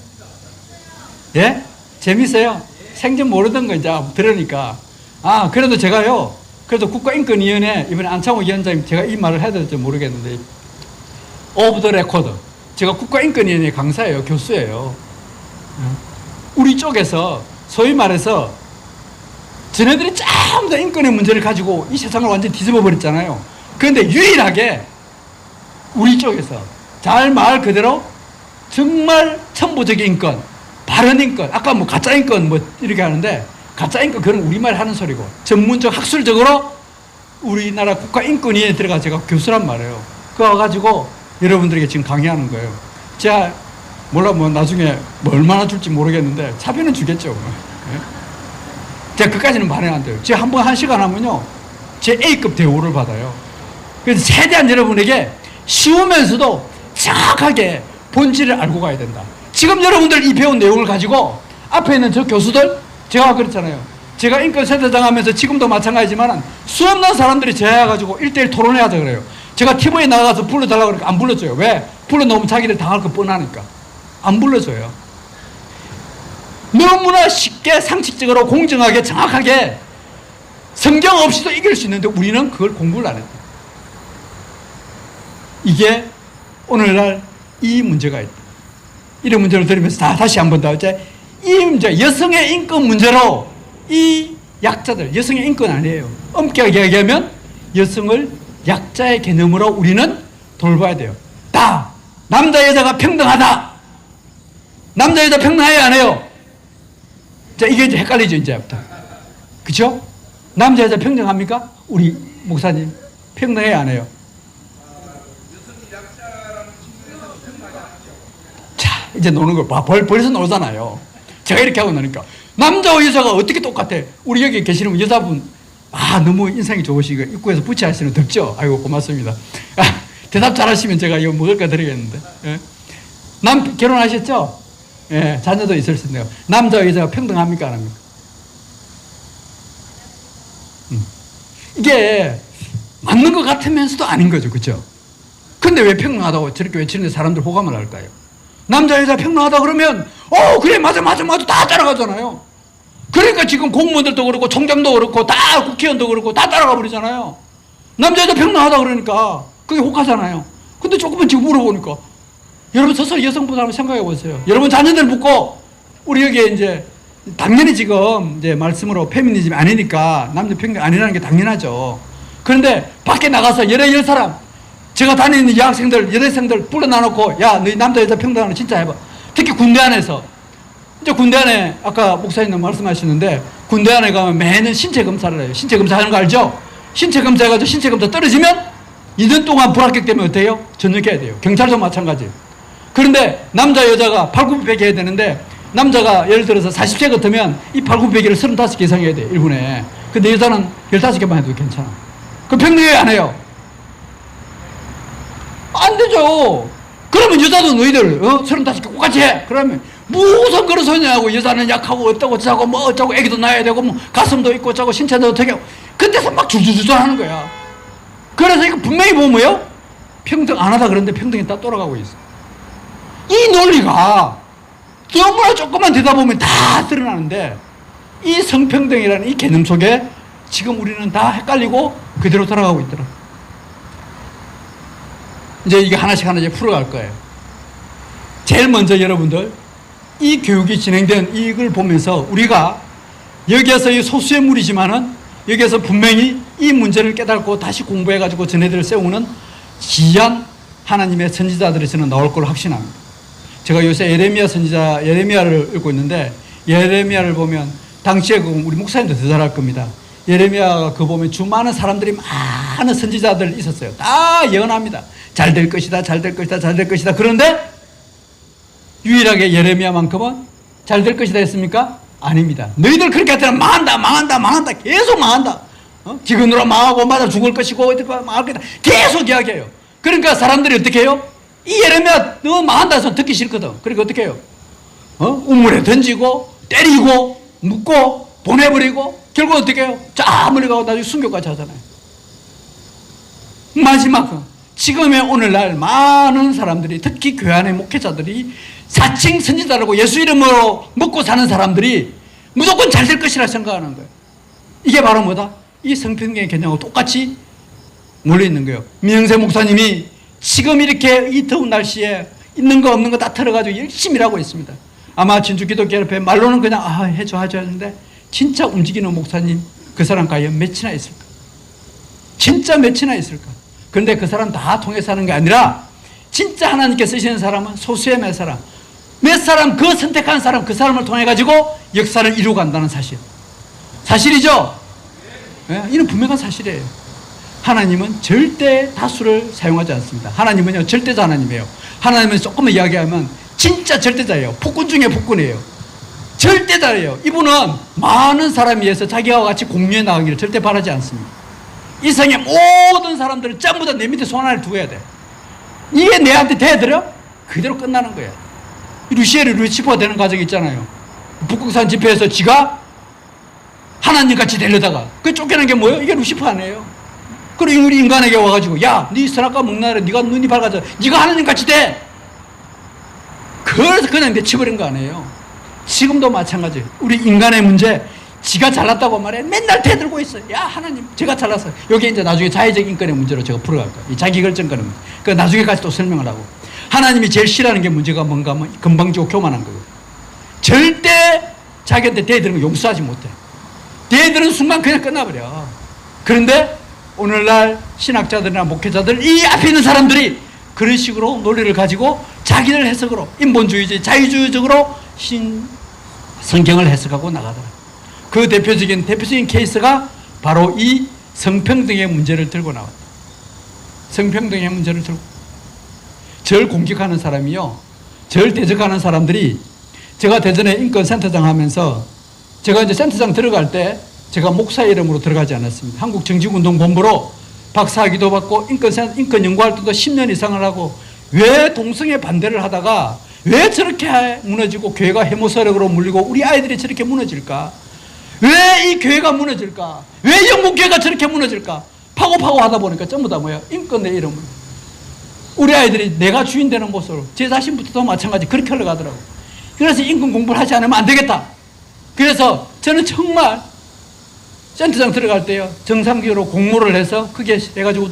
예? 재밌어요? 생전 모르던 거 이제 들으니까. 아, 그래도 제가요, 그래도 국가인권위원회, 이번에 안창호 위원장님, 제가 이 말을 해야 될지 모르겠는데, 오브 더 레코드. 제가 국가인권위원회 강사예요, 교수예요. 우리 쪽에서, 소위 말해서, 쟤네들이 전부 다 인권의 문제를 가지고 이 세상을 완전히 뒤집어 버렸잖아요. 그런데 유일하게 우리 쪽에서 잘 말 그대로 정말 천부적인 인권, 바른 인권, 아까 뭐 가짜 인권 뭐 이렇게 하는데 가짜 인권 그건 우리말 하는 소리고 전문적 학술적으로 우리나라 국가인권위에 들어가 제가 교수란 말이에요. 그거 가지고 여러분들에게 지금 강의하는 거예요. 제가 몰라 뭐 나중에 뭐 얼마나 줄지 모르겠는데 차비는 주겠죠. 네? 제가 그까지는 반응 안 돼요. 제가 한 번 한 시간 하면요, 제 A급 대우를 받아요. 그래서 최대한 여러분에게 쉬우면서도 정확하게 본질을 알고 가야 된다. 지금 여러분들 이 배운 내용을 가지고 앞에 있는 저 교수들, 제가 그랬잖아요. 제가 인권센터장 하면서 지금도 마찬가지지만 수없는 사람들이 제안해가지고 1대1 토론회 하자 그래요. 제가 TV에 나가서 불러달라고 그러니까 안 불러줘요. 왜? 불러놓으면 자기들 당할 거 뻔하니까. 안 불러줘요. 너무나 쉽게 상식적으로 공정하게 정확하게 성경 없이도 이길 수 있는데 우리는 그걸 공부를 안 했다. 이게 오늘날 이 문제가 있다. 이런 문제를 들으면서 다시 한 번 더 이제 이 문제, 여성의 인권 문제로 이 약자들, 여성의 인권 아니에요. 엄격하게 얘기하면 여성을 약자의 개념으로 우리는 돌봐야 돼요. 다 남자 여자가 평등하다. 남자 여자 평등해야 안 해요? 자, 이게 이제 헷갈리죠, 이제부터. 그쵸? 남자, 여자 평등합니까? 우리 목사님. 평등해야 안 해요? 자, 이제 노는 거 봐. 벌써 놀잖아요. 제가 이렇게 하고 나니까. 남자와 여자가 어떻게 똑같아? 우리 여기 계시는 여자분, 아, 너무 인상이 좋으시고, 입구에서 부채하시는 덥죠? 아이고, 고맙습니다. 아, 대답 잘하시면 제가 이거 먹을 거 드리겠는데. 예? 결혼하셨죠? 예, 자녀도 있을 수 있네요. 남자와 여자가 평등합니까? 안 합니까? 이게 맞는 것 같으면서도 아닌 거죠. 그죠? 근데 왜 평등하다고 저렇게 외치는데 사람들 호감을 할까요? 남자, 여자 평등하다 그러면, 그래, 맞아. 다 따라가잖아요. 그러니까 지금 공무원들도 그렇고, 총장도 그렇고, 다 국회의원도 그렇고, 다 따라가 버리잖아요. 남자, 여자 평등하다 그러니까, 그게 혹하잖아요. 근데 조금만 지금 물어보니까, 여러분 스스로 여성부터 한번 생각해 보세요. 여러분 자녀들 묻고 우리 여기에 이제 당연히 지금 이제 말씀으로 페미니즘이 아니니까 남녀 평등 아니라는 게 당연하죠. 그런데 밖에 나가서 열 사람 제가 다니는 여학생들 여대생들 불러놔놓고 야 너희 남자 여자 평등하는 거 진짜 해봐. 특히 군대 안에서 이제 저 군대 안에 아까 목사님도 말씀하시는데 군대 안에 가면 매년 신체 검사를 해요. 신체 검사 하는 거 알죠? 신체 검사 해가지고 신체 검사 떨어지면 2년 동안 불합격 되면 어때요? 전역해야 돼요. 경찰도 마찬가지예요. 그런데 남자 여자가 팔굽혀펴기 해야 되는데 남자가 예를 들어서 40세 같으면 이 팔굽혀펴기를 35개 이상 해야 돼요. 1분에. 근데 여자는 15개만 해도 괜찮아. 그 평등해 안 해요? 안 되죠. 그러면 여자도 너희들 35개 똑같이 해. 그러면 무슨 그런 소리냐고. 여자는 약하고 어쩌고 저쩌고 뭐 어쩌고 애기도 낳아야 되고 뭐 가슴도 있고 어쩌고 신체도 어떻게 하고. 그때서 막 줄줄줄 하는 거야. 그래서 이거 분명히 보면 뭐예요? 평등 안 하다 그러는데 평등이 딱 돌아가고 있어. 이 논리가 너무나 조금만 되다 보면 다 드러나는데 이 성평등이라는 이 개념 속에 지금 우리는 다 헷갈리고 그대로 돌아가고 있더라. 이제 이게 하나씩 풀어갈 거예요. 제일 먼저 여러분들 이 교육이 진행된 이걸 보면서 우리가 여기에서 이 소수의 무리지만은 여기에서 분명히 이 문제를 깨닫고 다시 공부해가지고 전해들 세우는 귀한 하나님의 선지자들이 저는 나올 걸로 확신합니다. 제가 요새 예레미야 선지자 예레미야를 읽고 있는데 예레미야를 보면 당시에 우리 목사님도 더 잘할 겁니다. 예레미야가 그 보면 수많은 사람들이 많은 선지자들 있었어요. 다 예언합니다. 잘 될 것이다, 잘 될 것이다, 잘 될 것이다. 그런데 유일하게 예레미야만큼은 잘 될 것이다 했습니까? 아닙니다. 너희들 그렇게 하더라 망한다, 망한다, 망한다. 계속 망한다. 기근으로 망하고 마다 죽을 것이고 망할 거다. 계속 이야기해요. 그러니까 사람들이 어떻게 해요? 이 예레미야 너 망한다 해서 듣기 싫거든. 그러니까 어떻게 해요? 우물에 던지고 때리고 묶고 보내버리고 결국 어떻게 해요? 저 멀리 가고 나중에 순교까지 하잖아요. 마지막 지금의 오늘날 많은 사람들이 특히 교회 안의 목회자들이 사칭 선지자라고 예수 이름으로 먹고 사는 사람들이 무조건 잘 될 것이라 생각하는 거예요. 이게 바로 뭐다? 이 성평등의 개념하고 똑같이 몰려있는 거예요. 미영세 목사님이 지금 이렇게 이 더운 날씨에 있는 거 없는 거 다 털어가지고 열심히 일하고 있습니다. 아마 진주 기독교협회 말로는 그냥 해줘 하는데 진짜 움직이는 목사님 그 사람 과연 몇이나 있을까? 진짜 몇이나 있을까? 그런데 그 사람 다 통해서 하는 게 아니라 진짜 하나님께 쓰시는 사람은 소수의 몇 사람, 몇 사람 그 선택한 사람 그 사람을 통해 가지고 역사를 이루고 간다는 사실. 사실이죠? 네, 이는 분명한 사실이에요. 하나님은 절대 다수를 사용하지 않습니다. 하나님은요 절대자 하나님이에요. 하나님은 조금만 이야기하면 진짜 절대자예요. 폭군 중에 폭군이에요. 절대자예요. 이분은 많은 사람에 의해서 자기와 같이 공유해 나가기를 절대 바라지 않습니다. 이 세상의 모든 사람들을 전부 다 내 밑에 손 안에 두어야 돼. 이게 내한테 대들어? 그대로 끝나는 거야. 루시엘이 루시퍼가 되는 과정이 있잖아요. 북극산 집회에서 지가 하나님같이 되려다가 그 쫓겨난 게 뭐예요? 이게 루시퍼 아니에요. 그리고 우리 인간에게 와가지고 야, 네 선악과 먹나래 네가 눈이 밝아져 네가 하나님같이 돼. 그래서 그냥 내치버린 거 아니에요. 지금도 마찬가지예요. 우리 인간의 문제 지가 잘났다고 말해 맨날 대들고 있어. 야 하나님 제가 잘났어요. 여기 이제 나중에 자의적 인권의 문제로 제가 풀어갈 거예요. 이 자기결정권의 문제. 그 나중에까지 또 설명을 하고. 하나님이 제일 싫어하는 게 문제가 뭔가 하면 건방지고 교만한 거예요. 절대 자기한테 대들면 용서하지 못해. 대드는 순간 그냥 끝나버려. 그런데 오늘날 신학자들이나 목회자들 이 앞에 있는 사람들이 그런 식으로 논리를 가지고 자기들 해석으로 인본주의적 자유주의적으로 성경을 해석하고 나가더라. 그 대표적인 케이스가 바로 이 성평등의 문제를 들고 나왔다. 성평등의 문제를 들고 절 공격하는 사람이요, 절 대적하는 사람들이 제가 대전에 인권센터장 하면서 제가 이제 센터장 들어갈 때 제가 목사 이름으로 들어가지 않았습니다. 한국정직운동본부로 박사학위도 받고 인권 연구활동도 10년 이상을 하고 왜 동성애 반대를 하다가 왜 저렇게 무너지고 교회가 해모세력으로 물리고 우리 아이들이 저렇게 무너질까? 왜 이 교회가 무너질까? 왜 영국교회가 저렇게 무너질까? 파고 하다 보니까 전부 다 뭐야? 인권의 이름으로. 우리 아이들이 내가 주인 되는 모습으로 제 자신부터도 마찬가지 그렇게 흘러가더라고. 그래서 인권 공부를 하지 않으면 안 되겠다. 그래서 저는 정말 센터장 들어갈 때요 정상적으로 공모를 해서 그게 해가지고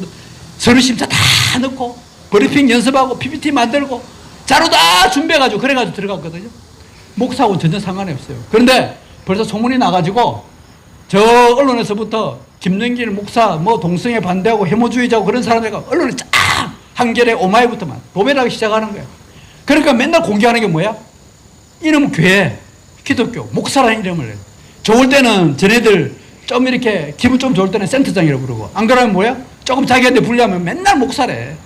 서류 심사 다 넣고 브리핑 연습하고 PPT 만들고 자료 다 준비해가지고 그래가지고 들어갔거든요. 목사하고 전혀 상관이 없어요. 그런데 벌써 소문이 나가지고 저 언론에서부터 김영길 목사 뭐 동성애 반대하고 해모주의자고 그런 사람들이 언론에 쫙 한겨레 오마이부터만 도배를 하기 시작하는 거예요. 그러니까 맨날 공개하는 게 뭐야? 이놈 교회 기독교 목사라는 이름을 해요. 좋을 때는 쟤네들 좀 이렇게 기분 좀 좋을 때는 센터장이라고 부르고, 안 그러면 뭐야? 조금 자기한테 불리하면 맨날 목사래.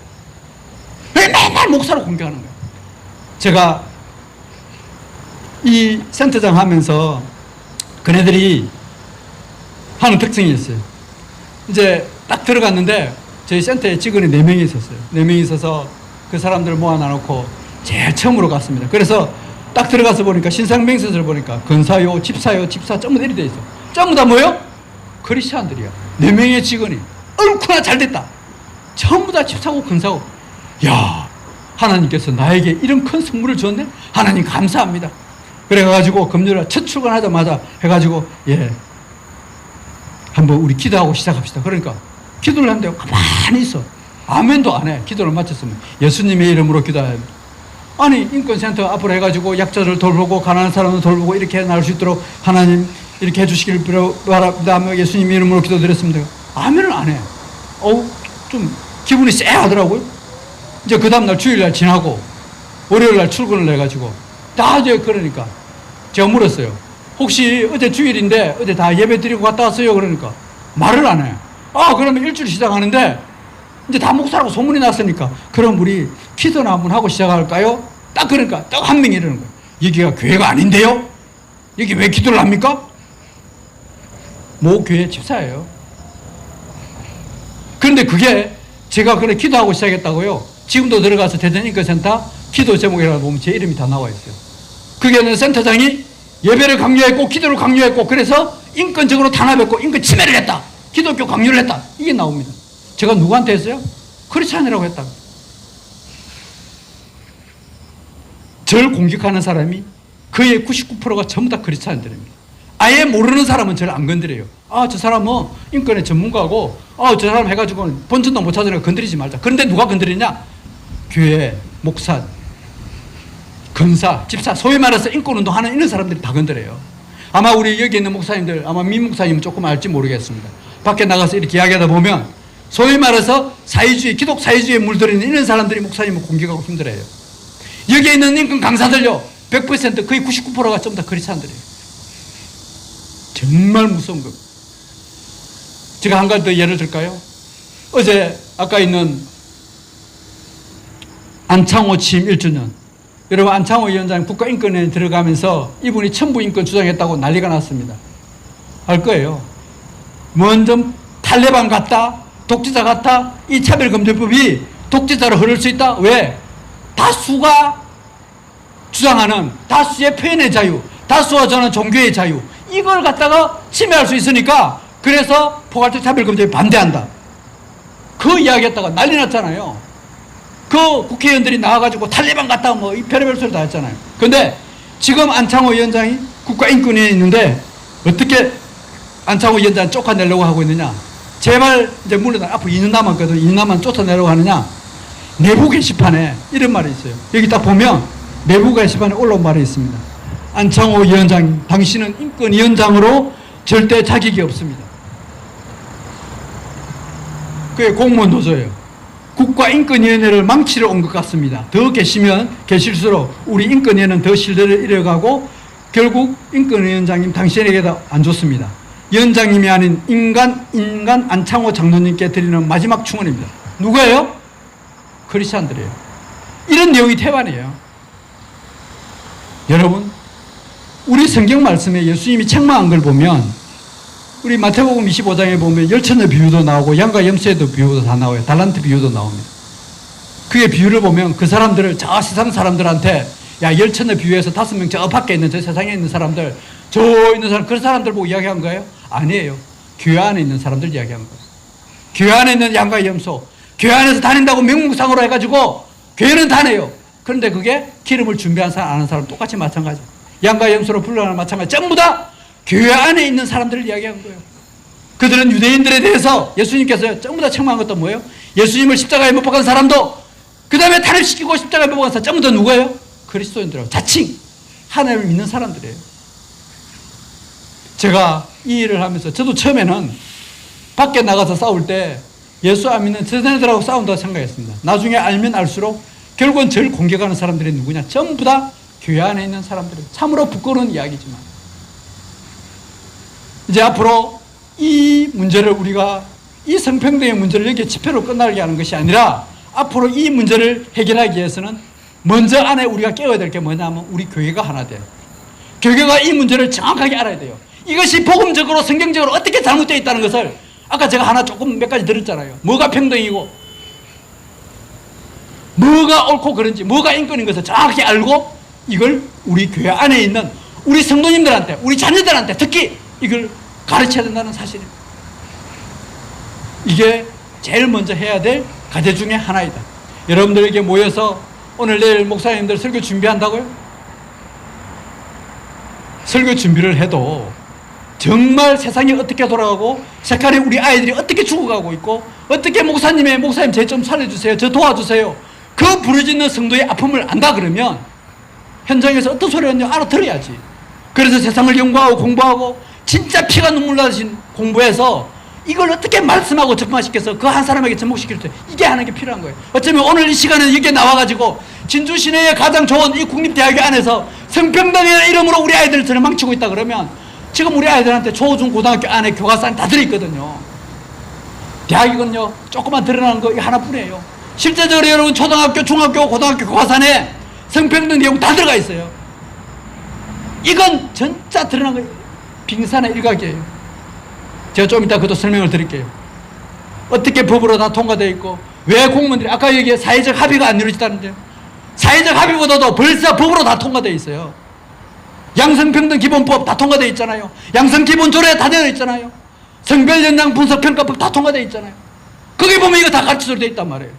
왜 맨날 목사로 공격하는 거야? 제가 이 센터장 하면서 그네들이 하는 특징이 있어요. 이제 딱 들어갔는데 저희 센터에 직원이 4명이 있었어요. 4명이 있어서 그 사람들을 모아놔놓고 제일 처음으로 갔습니다. 그래서 딱 들어가서 보니까 신상명세서를 보니까 근사요, 집사요, 집사 전부 다 이렇게 돼 있어. 전부 다 뭐요? 크리스찬들이야. 4명의 직원이 얼마나 잘 됐다. 전부 다 집사고 근사고. 야, 하나님께서 나에게 이런 큰 선물을 줬네? 하나님 감사합니다. 그래가지고 금요일날 첫 출근하자마자 해가지고, 예, 한번 우리 기도하고 시작합시다. 그러니까 기도를 한대요. 가만히 있어. 아멘도 안 해. 기도를 마쳤으면 예수님의 이름으로 기도해야 돼. 아니, 인권센터 앞으로 해가지고 약자를 돌보고 가난한 사람을 돌보고 이렇게 나올 수 있도록 하나님 이렇게 해주시길 바랍니다. 예수님 이름으로 기도드렸습니다. 아멘을 안 해. 좀 기분이 쎄하더라고요. 이제 그 다음날 주일날 지나고 월요일날 출근을 해가지고 다 이제 그러니까 제가 물었어요. 혹시 어제 주일인데 어제 다 예배 드리고 갔다 왔어요? 그러니까 말을 안 해. 그러면 일주일 시작하는데 이제 다 목사라고 소문이 났으니까 그럼 우리 기도나 한번 하고 시작할까요? 딱 그러니까 딱 한 명이 이러는 거예요. 여기가 교회가 아닌데요? 여기 왜 기도를 합니까? 모 교회 집사예요. 그런데 그게 제가 그래 기도하고 시작했다고요. 지금도 들어가서 대전인권센터 기도 제목이라고 보면 제 이름이 다 나와 있어요. 그게 센터장이 예배를 강요했고 기도를 강요했고 그래서 인권적으로 탄압했고 인권 침해를 했다. 기독교 강요를 했다. 이게 나옵니다. 제가 누구한테 했어요? 크리스찬이라고 했다. 저를 공격하는 사람이 그의 99%가 전부 다 크리스찬들입니다. 아예 모르는 사람은 저를 안 건드려요. 저 사람은 인권의 전문가고 저 사람 해가지고 본전도 못 찾으니까 건드리지 말자. 그런데 누가 건드리냐? 교회, 목사, 근사, 집사, 소위 말해서 인권운동하는 이런 사람들이 다 건드려요. 아마 우리 여기 있는 목사님들, 아마 민 목사님은 조금 알지 모르겠습니다. 밖에 나가서 이렇게 이야기하다 보면 소위 말해서 사회주의, 기독 사회주의에 물들이는 이런 사람들이 목사님을 공격하고 힘들어요. 여기에 있는 인권 강사들요, 100% 거의 99%가 좀 다 크리스찬들이에요. 정말 무서운 겁니다. 제가 한 가지 더 예를 들까요? 어제 아까 있는 안창호 취임 1주년. 여러분, 안창호 위원장 국가인권위에 들어가면서 이분이 천부인권 주장했다고 난리가 났습니다. 알 거예요. 먼저 탈레반 같다, 독재자 같다, 이 차별금지법이 독재자로 흐를 수 있다. 왜? 다수가 주장하는 다수의 표현의 자유, 다수가 저는 종교의 자유, 이걸 갖다가 침해할 수 있으니까 그래서 포괄적 차별금지에 반대한다. 그 이야기했다가 난리 났잖아요. 그 국회의원들이 나와가지고 탈레반 같다 뭐 이 별의별 소리 다 했잖아요. 그런데 지금 안창호 위원장이 국가인권위에 있는데 어떻게 안창호 위원장 쫓아내려고 하고 있느냐? 제발 이제 물러나. 앞으로 2년 남았거든. 2년 남았 쫓아내려고 하느냐? 내부 게시판에 이런 말이 있어요. 여기 딱 보면 내부 게시판에 올라온 말이 있습니다. 안창호 위원장, 당신은 인권위원장으로 절대 자격이 없습니다. 그게 공무원 노조예요. 국가인권위원회를 망치러 온 것 같습니다. 더 계시면 계실수록 우리 인권위원회는 더 신뢰를 잃어가고 결국 인권위원장님 당신에게도 안 좋습니다. 위원장님이 아닌 인간 안창호 장로님께 드리는 마지막 충언입니다. 누구예요? 크리스찬들이에요. 이런 내용이 태반이에요. 여러분, 우리 성경 말씀에 예수님이 책망한 걸 보면 우리 마태복음 25장에 보면 열처녀 비유도 나오고 양과 염소에도 비유도 다 나와요. 달란트 비유도 나옵니다. 그게 비유를 보면 그 사람들을 저 세상 사람들한테 야, 열처녀 비유에서 5명 저 밖에 있는 저 세상에 있는 사람들, 저 있는 사람, 그 사람들 보고 이야기한 거예요? 아니에요. 교회 안에 있는 사람들 이야기한 거예요. 교회 안에 있는 양과 염소, 교회 안에서 다닌다고 명목상으로 해가지고 교회는 다녀요. 그런데 그게 기름을 준비한 사람, 안 하는 사람 똑같이 마찬가지. 양과 염소로 불러가는 마찬가지. 전부 다 교회 안에 있는 사람들을 이야기한 거예요. 그들은 유대인들에 대해서 예수님께서 전부 다 책망한 것도 뭐예요? 예수님을 십자가에 못 박은 사람도, 그 다음에 탄핵시키고 십자가에 못 박은 사람 전부 다 누구예요? 그리스도인들하고 자칭 하나님을 믿는 사람들이에요. 제가 이 일을 하면서 저도 처음에는 밖에 나가서 싸울 때 예수 안 믿는 저네들하고 싸운다고 생각했습니다. 나중에 알면 알수록 결국은 저를 공격하는 사람들이 누구냐? 전부 다 교회 안에 있는 사람들은 참으로 부끄러운 이야기지만 이제 앞으로 이 문제를 우리가 이 성평등의 문제를 여기에 집회로 끝나게 하는 것이 아니라 앞으로 이 문제를 해결하기 위해서는 먼저 안에 우리가 깨워야 될 게 뭐냐면 우리 교회가 하나 돼요. 교회가 이 문제를 정확하게 알아야 돼요. 이것이 복음적으로 성경적으로 어떻게 잘못되어 있다는 것을 아까 제가 하나 조금 몇 가지 들었잖아요. 뭐가 평등이고 뭐가 옳고 그른지 뭐가 인권인 것을 정확히 알고 이걸 우리 교회 안에 있는 우리 성도님들한테 우리 자녀들한테 특히 이걸 가르쳐야 된다는 사실입니다. 이게 제일 먼저 해야 될 과제 중에 하나이다. 여러분들에게 모여서 오늘 내일 목사님들 설교 준비한다고요? 설교 준비를 해도 정말 세상이 어떻게 돌아가고 색깔이 우리 아이들이 어떻게 죽어가고 있고 어떻게 목사님 제 좀 살려주세요, 저 도와주세요, 그 부르짖는 성도의 아픔을 안다 그러면 현장에서 어떤 소리였는지 알아들어야지. 그래서 세상을 연구하고 공부하고 진짜 피가 눈물 나신 공부해서 이걸 어떻게 말씀하고 접근시켜서 그 한 사람에게 접목시킬 때 이게 하는 게 필요한 거예요. 어쩌면 오늘 이 시간에 여기에 나와가지고 진주 시내의 가장 좋은 이 국립대학교 안에서 성평등의 이름으로 우리 아이들을 저는 망치고 있다 그러면 지금 우리 아이들한테 초, 중, 고등학교 안에 교과서는 다 들어있거든요. 대학이건요 조금만 드러나는 거 하나뿐이에요. 실제적으로 여러분 초등학교, 중학교, 고등학교 교과서 안에 성평등 내용 다 들어가 있어요. 이건 진짜 드러난 거 빙산의 일각이에요. 제가 좀 이따 그것도 설명을 드릴게요. 어떻게 법으로 다 통과되어 있고 왜 공무원들이 아까 여기에 사회적 합의가 안 이루어졌다는데요. 사회적 합의보다도 벌써 법으로 다 통과되어 있어요. 양성평등기본법 다 통과되어 있잖아요. 양성기본조례 다 되어 있잖아요. 성별연장 분석평가법 다 통과되어 있잖아요. 거기 보면 이거 다 가르쳐져 되어 있단 말이에요.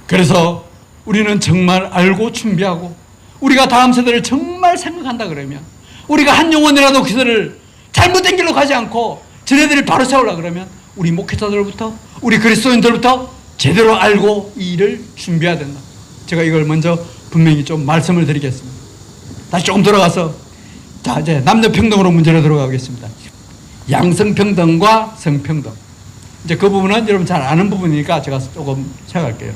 그래서 우리는 정말 알고 준비하고 우리가 다음 세대를 정말 생각한다 그러면 우리가 한 영혼이라도 그들을 잘못된 길로 가지 않고 저네들이 바로 세우려고 그러면 우리 목회자들부터 우리 그리스도인들부터 제대로 알고 이 일을 준비해야 된다. 제가 이걸 먼저 분명히 좀 말씀을 드리겠습니다. 다시 조금 돌아가서 자 이제 남녀평등으로 문제로 들어가겠습니다. 양성평등과 성평등. 이제 그 부분은 여러분 잘 아는 부분이니까 제가 조금 생각할게요.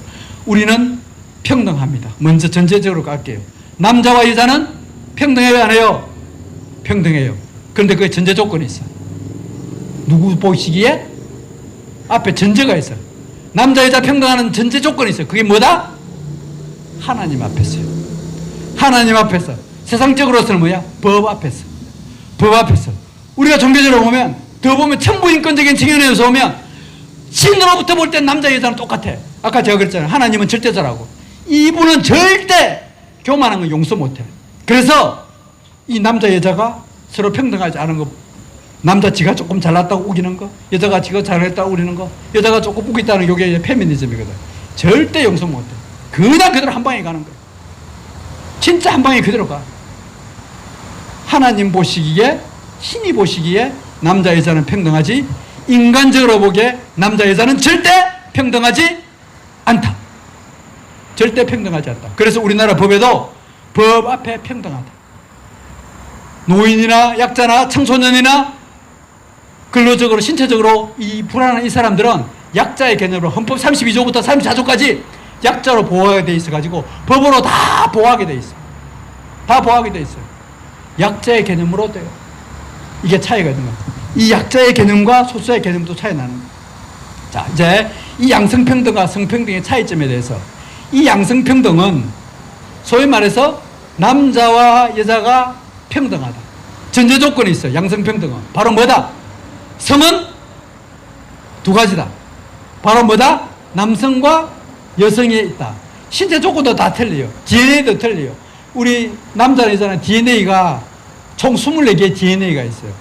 우리는 평등합니다. 먼저 전제적으로 갈게요. 남자와 여자는 평등해요, 안 해요? 평등해요. 그런데 그게 전제 조건이 있어요. 누구 보시기에? 앞에 전제가 있어요. 남자, 여자 평등하는 전제 조건이 있어요. 그게 뭐다? 하나님 앞에서요. 하나님 앞에서. 세상적으로서는 뭐야? 법 앞에서. 법 앞에서. 우리가 종교적으로 보면, 더 보면 천부인권적인 측면에서 보면, 신으로부터 볼 땐 남자, 여자는 똑같아. 아까 제가 그랬잖아요. 하나님은 절대자라고. 이분은 절대 교만한 거 용서 못해. 그래서 이 남자, 여자가 서로 평등하지 않은 거, 남자 지가 조금 잘났다고 우기는 거, 여자가 지가 잘했다고 우기는 거, 여자가 조금 우기다는 게 페미니즘이거든. 절대 용서 못해. 그냥 그대로 한 방에 가는 거야. 진짜 한 방에 그대로 가. 하나님 보시기에, 신이 보시기에 남자, 여자는 평등하지, 인간적으로 보기에 남자, 여자는 절대 평등하지 않다. 절대 평등하지 않다. 그래서 우리나라 법에도 법 앞에 평등하다. 노인이나 약자나 청소년이나 근로적으로 신체적으로 이 불안한 이 사람들은 약자의 개념으로 헌법 32조부터 34조까지 약자로 보호하게 돼 있어가지고 법으로 다 보호하게 돼 있어요. 다 보호하게 돼 있어요. 약자의 개념으로 돼요. 이게 차이가 있는 거예요. 이 약자의 개념과 소수의 개념도 차이 나는 거예요. 자, 이제 이 양성평등과 성평등의 차이점에 대해서 이 양성평등은 소위 말해서 남자와 여자가 평등하다. 전제 조건이 있어요. 양성평등은. 바로 뭐다? 성은 두 가지다. 바로 뭐다? 남성과 여성이 있다. 신체 조건도 다 틀려요. DNA도 틀려요. 우리 남자는 여자는 DNA가 총 24개의 DNA가 있어요.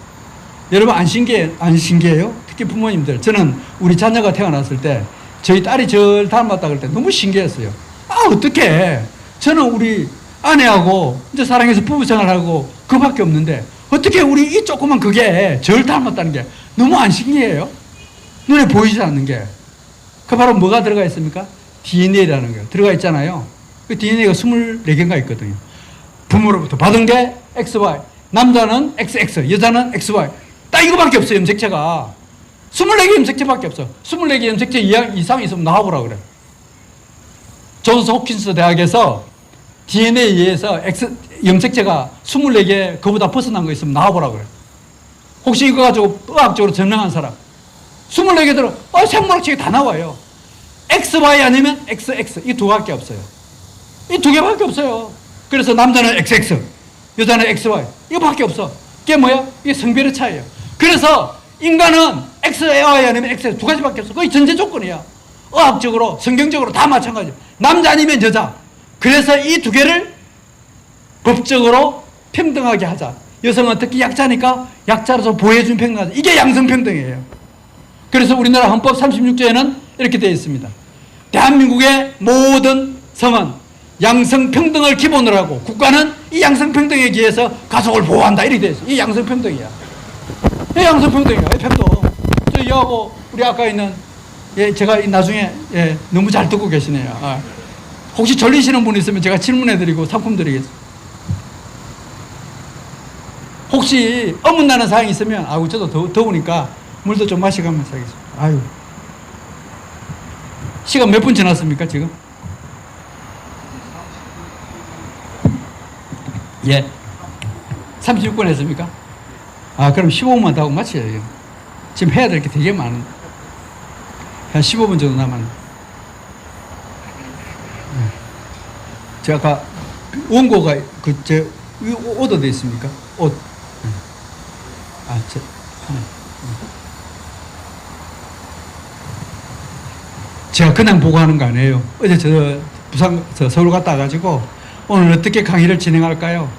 여러분 안 신기해요? 특히 부모님들. 저는 우리 자녀가 태어났을 때 저희 딸이 저를 닮았다 그럴 때 너무 신기했어요. 아, 어떡해. 저는 우리 아내하고 이제 사랑해서 부부 생활하고 그밖에 없는데 어떻게 우리 이 조그만 그게 저를 닮았다는 게 너무 안 신기해요? 눈에 보이지 않는 게. 그 바로 뭐가 들어가 있습니까? DNA라는 게 들어가 있잖아요. 그 DNA가 24개가 있거든요. 부모로부터 받은 게 XY. 남자는 XX, 여자는 XY. 딱 이거밖에 없어요, 염색체가. 24개 염색체밖에 없어. 24개 염색체 이상 있으면 나와보라 그래. 존스 홉킨스 대학에서 DNA에 의해서 염색체가 24개 그보다 벗어난 거 있으면 나와보라 그래. 혹시 이거 가지고 의학적으로 전능한 사람 24개 들어 생물학책이 다 나와요. XY 아니면 XX 이 두 개밖에 없어요. 이 두 개밖에 없어요. 그래서 남자는 XX 여자는 XY 이거밖에 없어. 이게 뭐야? 이게 성별의 차이예요. 그래서 인간은 XY 아니면 XX 두 가지밖에 없어. 그게 전제 조건이야. 의학적으로 성경적으로 다 마찬가지야. 남자 아니면 여자. 그래서 이 두 개를 법적으로 평등하게 하자. 여성은 특히 약자니까 약자로서 보호해준 평등하자. 이게 양성평등이에요. 그래서 우리나라 헌법 36조에는 이렇게 되어 있습니다. 대한민국의 모든 성은 양성평등을 기본으로 하고 국가는 이 양성평등에 기해서 가족을 보호한다. 이렇게 되어 있어요. 이 양성평등이야. 이 양성평등이야. 이 평등. 저 이하고 우리 아까 있는 제가 나중에 너무 잘 듣고 계시네요. 혹시 졸리시는 분 있으면 제가 질문해드리고 상품 드리겠습니다. 혹시 어긋나는 사항이 있으면 저도 더우니까 물도 좀 마시가면서 하겠습니다. 시간 몇 분 지났습니까 지금? 예. 36분 했습니까? 그럼 15분만 더 하고 마쳐요. 지금 해야 될 게 되게 많은데. 한 15분 정도 남았네. 제가 아까 원고가 제 오더 돼 있습니까? 옷. 제가 그냥 보고 하는 거 아니에요. 어제 부산 서울 갔다 와가지고 오늘 어떻게 강의를 진행할까요?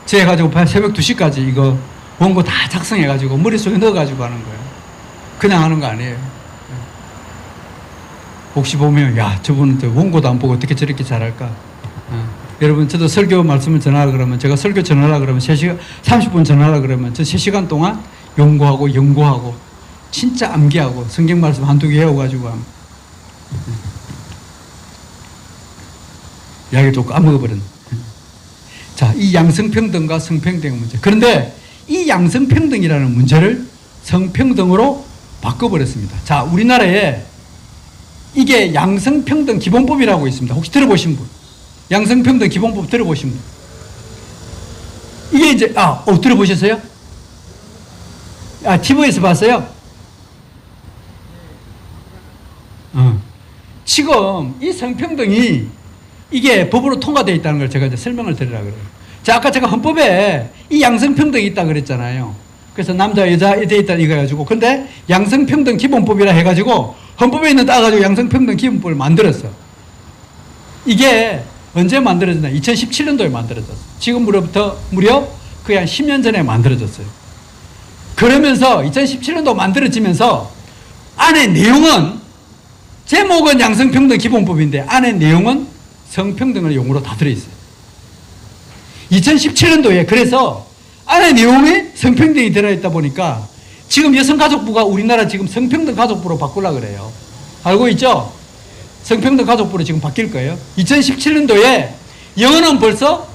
제가 가지고 새벽 2시까지 이거 원고 다 작성해가지고 머릿속에 넣어가지고 하는 거예요. 그냥 하는 거 아니에요. 혹시 보면 저분은 원고도 안 보고 어떻게 저렇게 잘할까? 여러분 저도 설교 말씀을 전하라 그러면 제가 설교 전하라 그러면 3시간 30분 전하라 그러면 저 3시간 동안 연구하고 연구하고 진짜 암기하고 성경 말씀 한두 개 외워가지고 이야기 또 까먹어버렸네. 자, 이 양성평등과 성평등의 문제. 그런데 이 양성평등이라는 문제를 성평등으로 바꿔버렸습니다. 자, 우리나라에 이게 양성평등 기본법이라고 있습니다. 혹시 들어보신 분? 양성평등 기본법 들어보신 분? 이게 이제, 들어보셨어요? TV에서 봤어요? 지금 이 성평등이 이게 법으로 통과되어 있다는 걸 제가 이제 설명을 드리려고 그래요. 자, 아까 제가 헌법에 이 양성평등이 있다 그랬잖아요. 그래서 남자, 여자 돼 있다 이거 해가지고. 근데 양성평등 기본법이라 해가지고 헌법에 있는 따가지고 양성평등 기본법을 만들었어. 이게 언제 만들어졌나? 2017년도에 만들어졌어. 지금으로부터 무려 거의 한 10년 전에 만들어졌어요. 그러면서 2017년도 만들어지면서 안에 내용은 제목은 양성평등 기본법인데 안에 내용은 성평등을 용어로 다 들어있어요. 2017년도에 그래서 안에 내용에 성평등이 들어있다 보니까 지금 여성가족부가 우리나라 지금 성평등 가족부로 바꾸려고 그래요. 알고 있죠? 성평등 가족부로 지금 바뀔 거예요. 2017년도에 영어는 벌써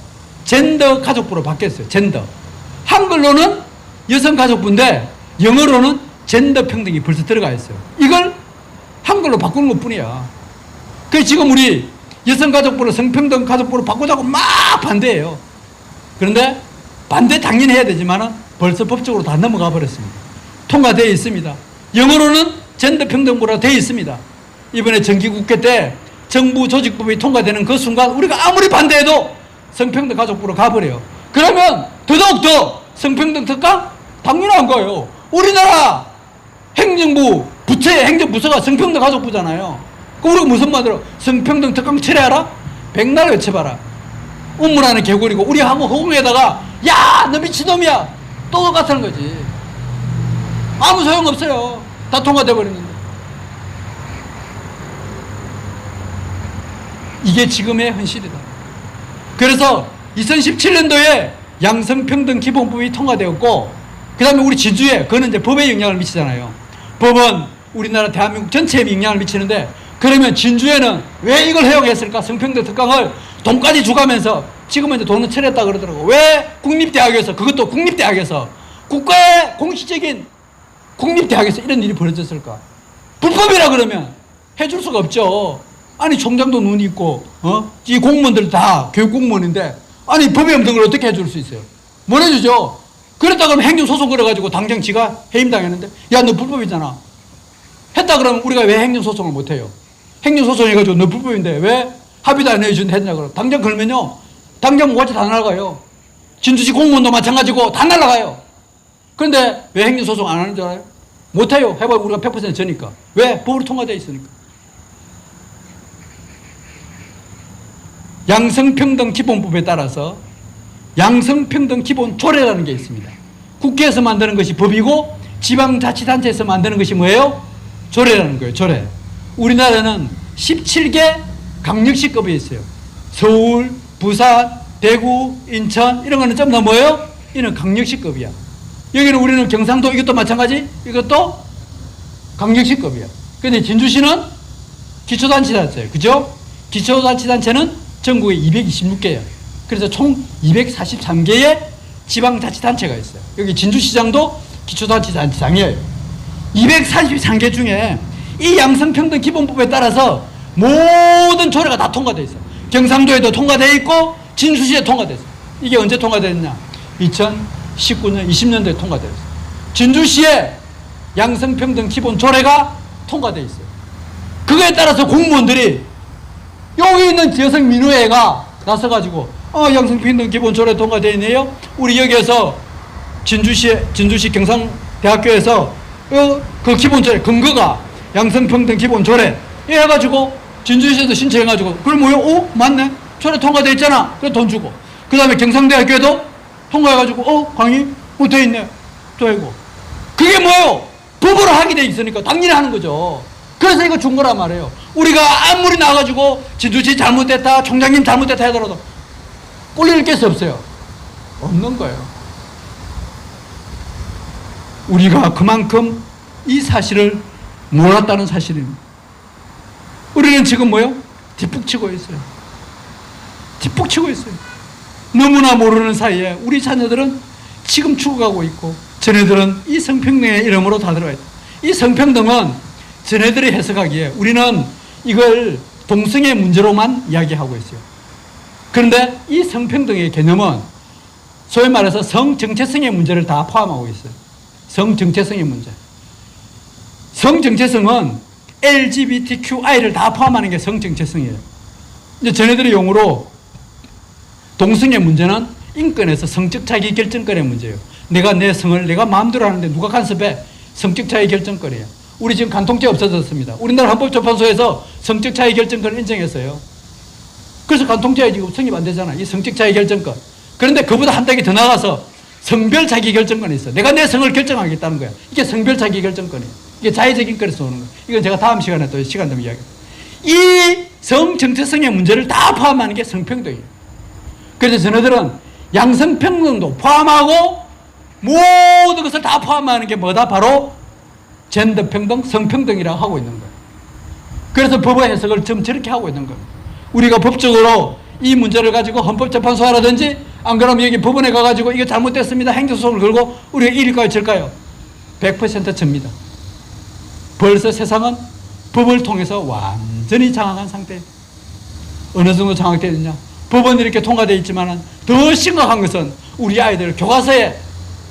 젠더 가족부로 바뀌었어요. 젠더. 한글로는 여성가족부인데 영어로는 젠더 평등이 벌써 들어가 있어요. 이걸 한글로 바꾸는 것 뿐이야. 그래서 지금 우리 여성가족부를 성평등 가족부로 바꾸자고 막 반대해요. 그런데 반대 당연히 해야 되지만 벌써 법적으로 다 넘어가 버렸습니다. 통과되어 있습니다. 영어로는 젠더 평등부로 되어 있습니다. 이번에 정기국회 때 정부 조직법이 통과되는 그 순간 우리가 아무리 반대해도 성평등 가족부로 가버려요. 그러면 더더욱더 성평등 특강? 당연한 거예요. 우리나라 행정부 부처의 행정부서가 성평등 가족부잖아요. 그럼 우리가 무슨 말으로 성평등 특강 철회하라? 백날 외쳐봐라. 운문하는 개구리고 우리하고 허공에다가 야, 너 미친놈이야. 또 똑같은 거지. 아무 소용없어요. 다 통과돼 버리는데. 이게 지금의 현실이다. 그래서 2017년도에 양성평등 기본법이 통과되었고 그 다음에 우리 지주에 그거는 이제 법에 영향을 미치잖아요. 법은 우리나라 대한민국 전체에 영향을 미치는데 그러면 진주에는 왜 이걸 허용했을까? 성평등 특강을 돈까지 주가면서 지금은 이제 돈을 철회했다 그러더라고. 왜 국립대학에서 그것도 국립대학에서 국가의 공식적인 국립대학에서 이런 일이 벌어졌을까? 불법이라 그러면 해줄 수가 없죠. 아니 총장도 눈이 있고 이 공무원들 다 교육 공무원인데 아니 법의 없는 걸 어떻게 해줄 수 있어요? 못 해주죠. 그랬다 그러면 행정소송 걸어가지고 당장 지가 해임당했는데 야 너 불법이잖아. 했다 그러면 우리가 왜 행정소송을 못해요? 행정소송 해가지고 너 불법인데 왜 합의도 안 해주는데 했냐 그러면 당장 걸면요 당장 뭐같이 다 날아가요. 진주시 공무원도 마찬가지고 다 날아가요. 그런데 왜 행정소송 안 하는 줄 알아요? 못해요. 해봐야 우리가 100% 져니까. 왜? 법으로 통과되어 있으니까. 양성평등기본법에 따라서 양성평등기본조례라는 게 있습니다. 국회에서 만드는 것이 법이고 지방자치단체에서 만드는 것이 뭐예요? 조례라는 거예요. 조례. 우리나라는 17개 강력시급이 있어요. 서울, 부산, 대구, 인천 이런 거는 전부 다 뭐예요? 이는 강력시급이야. 여기는 우리는 경상도 이것도 마찬가지 이것도 강력시급이야. 근데 진주시는 기초단체단체예요. 그죠? 기초단체단체는 전국에 226개예요. 그래서 총 243개의 지방자치단체가 있어요. 여기 진주시장도 기초자치단체장이에요. 243개 중에 이 양성평등기본법에 따라서 모든 조례가 다 통과되어 있어요. 경상도에도 통과되어 있고 진주시에 통과되어 있어요. 이게 언제 통과됐냐? 2019년, 20년도에 통과되어 있어요. 진주시에 양성평등기본조례가 통과되어 있어요. 그거에 따라서 공무원들이 여기 있는 여성민우회가 나서가지고 양성평등기본조례 통과되어 있네요. 우리 여기에서 진주시 경상대학교에서 그 기본조례 근거가 양성평등기본조례 해가지고 진주시에서 신청해가지고 그럼 뭐요? 맞네. 조례 통과되어 있잖아. 그래 돈 주고 그 다음에 경상대학교에도 통과해가지고 강의 돼 있네. 또 이거 그게 뭐예요? 법으로 하게 돼 있으니까 당연히 하는 거죠. 그래서 이거 준 거란 말이에요. 우리가 아무리 나와가지고 진주시 잘못됐다, 총장님 잘못됐다 하더라도 꼴리를 깰 수 없어요. 없는 거예요. 우리가 그만큼 이 사실을 몰랐다는 사실입니다. 우리는 지금 뭐요? 뒷북치고 있어요. 뒷북치고 있어요. 너무나 모르는 사이에 우리 자녀들은 지금 죽어가고 있고 전애들은 이 성평등의 이름으로 다 들어와 있어요. 이 성평등은 전애들이 해석하기에 우리는 이걸 동성애 문제로만 이야기하고 있어요. 그런데 이 성평등의 개념은 소위 말해서 성정체성의 문제를 다 포함하고 있어요. 성정체성의 문제. 성정체성은 LGBTQI를 다 포함하는 게 성정체성이에요. 이제 전애들의 용어로 동성애 문제는 인권에서 성적 자기 결정권의 문제예요. 내가 내 성을 내가 마음대로 하는데 누가 간섭해? 성적 자기 결정권이에요. 우리 지금 간통죄 없어졌습니다. 우리나라 헌법재판소에서 성적 자기 결정권을 인정했어요. 그래서 간통죄에 지금 성립 안 되잖아. 이 성적 자기 결정권. 그런데 그보다 한 단계 더 나가서 성별 자기 결정권이 있어. 내가 내 성을 결정하겠다는 거야. 이게 성별 자기 결정권이에요. 이게 자의적 인권에서 오는 거예요. 이건 제가 다음 시간에 또 시간 되면 이야기해요. 이 성정체성의 문제를 다 포함하는 게 성평등이에요. 그래서 저네들은 양성평등도 포함하고 모든 것을 다 포함하는 게 뭐다? 바로 젠더평등, 성평등이라고 하고 있는 거예요. 그래서 법의 해석을 좀 저렇게 하고 있는 거예요. 우리가 법적으로 이 문제를 가지고 헌법재판소라든지 안 그러면 여기 법원에 가가지고 이거 잘못됐습니다. 행정소송을 걸고 우리가 이길까요? 질까요? 100% 접니다. 벌써 세상은 법을 통해서 완전히 장악한 상태예요. 어느 정도 장악되어 있냐? 법은 이렇게 통과되어 있지만 더 심각한 것은 우리 아이들 교과서에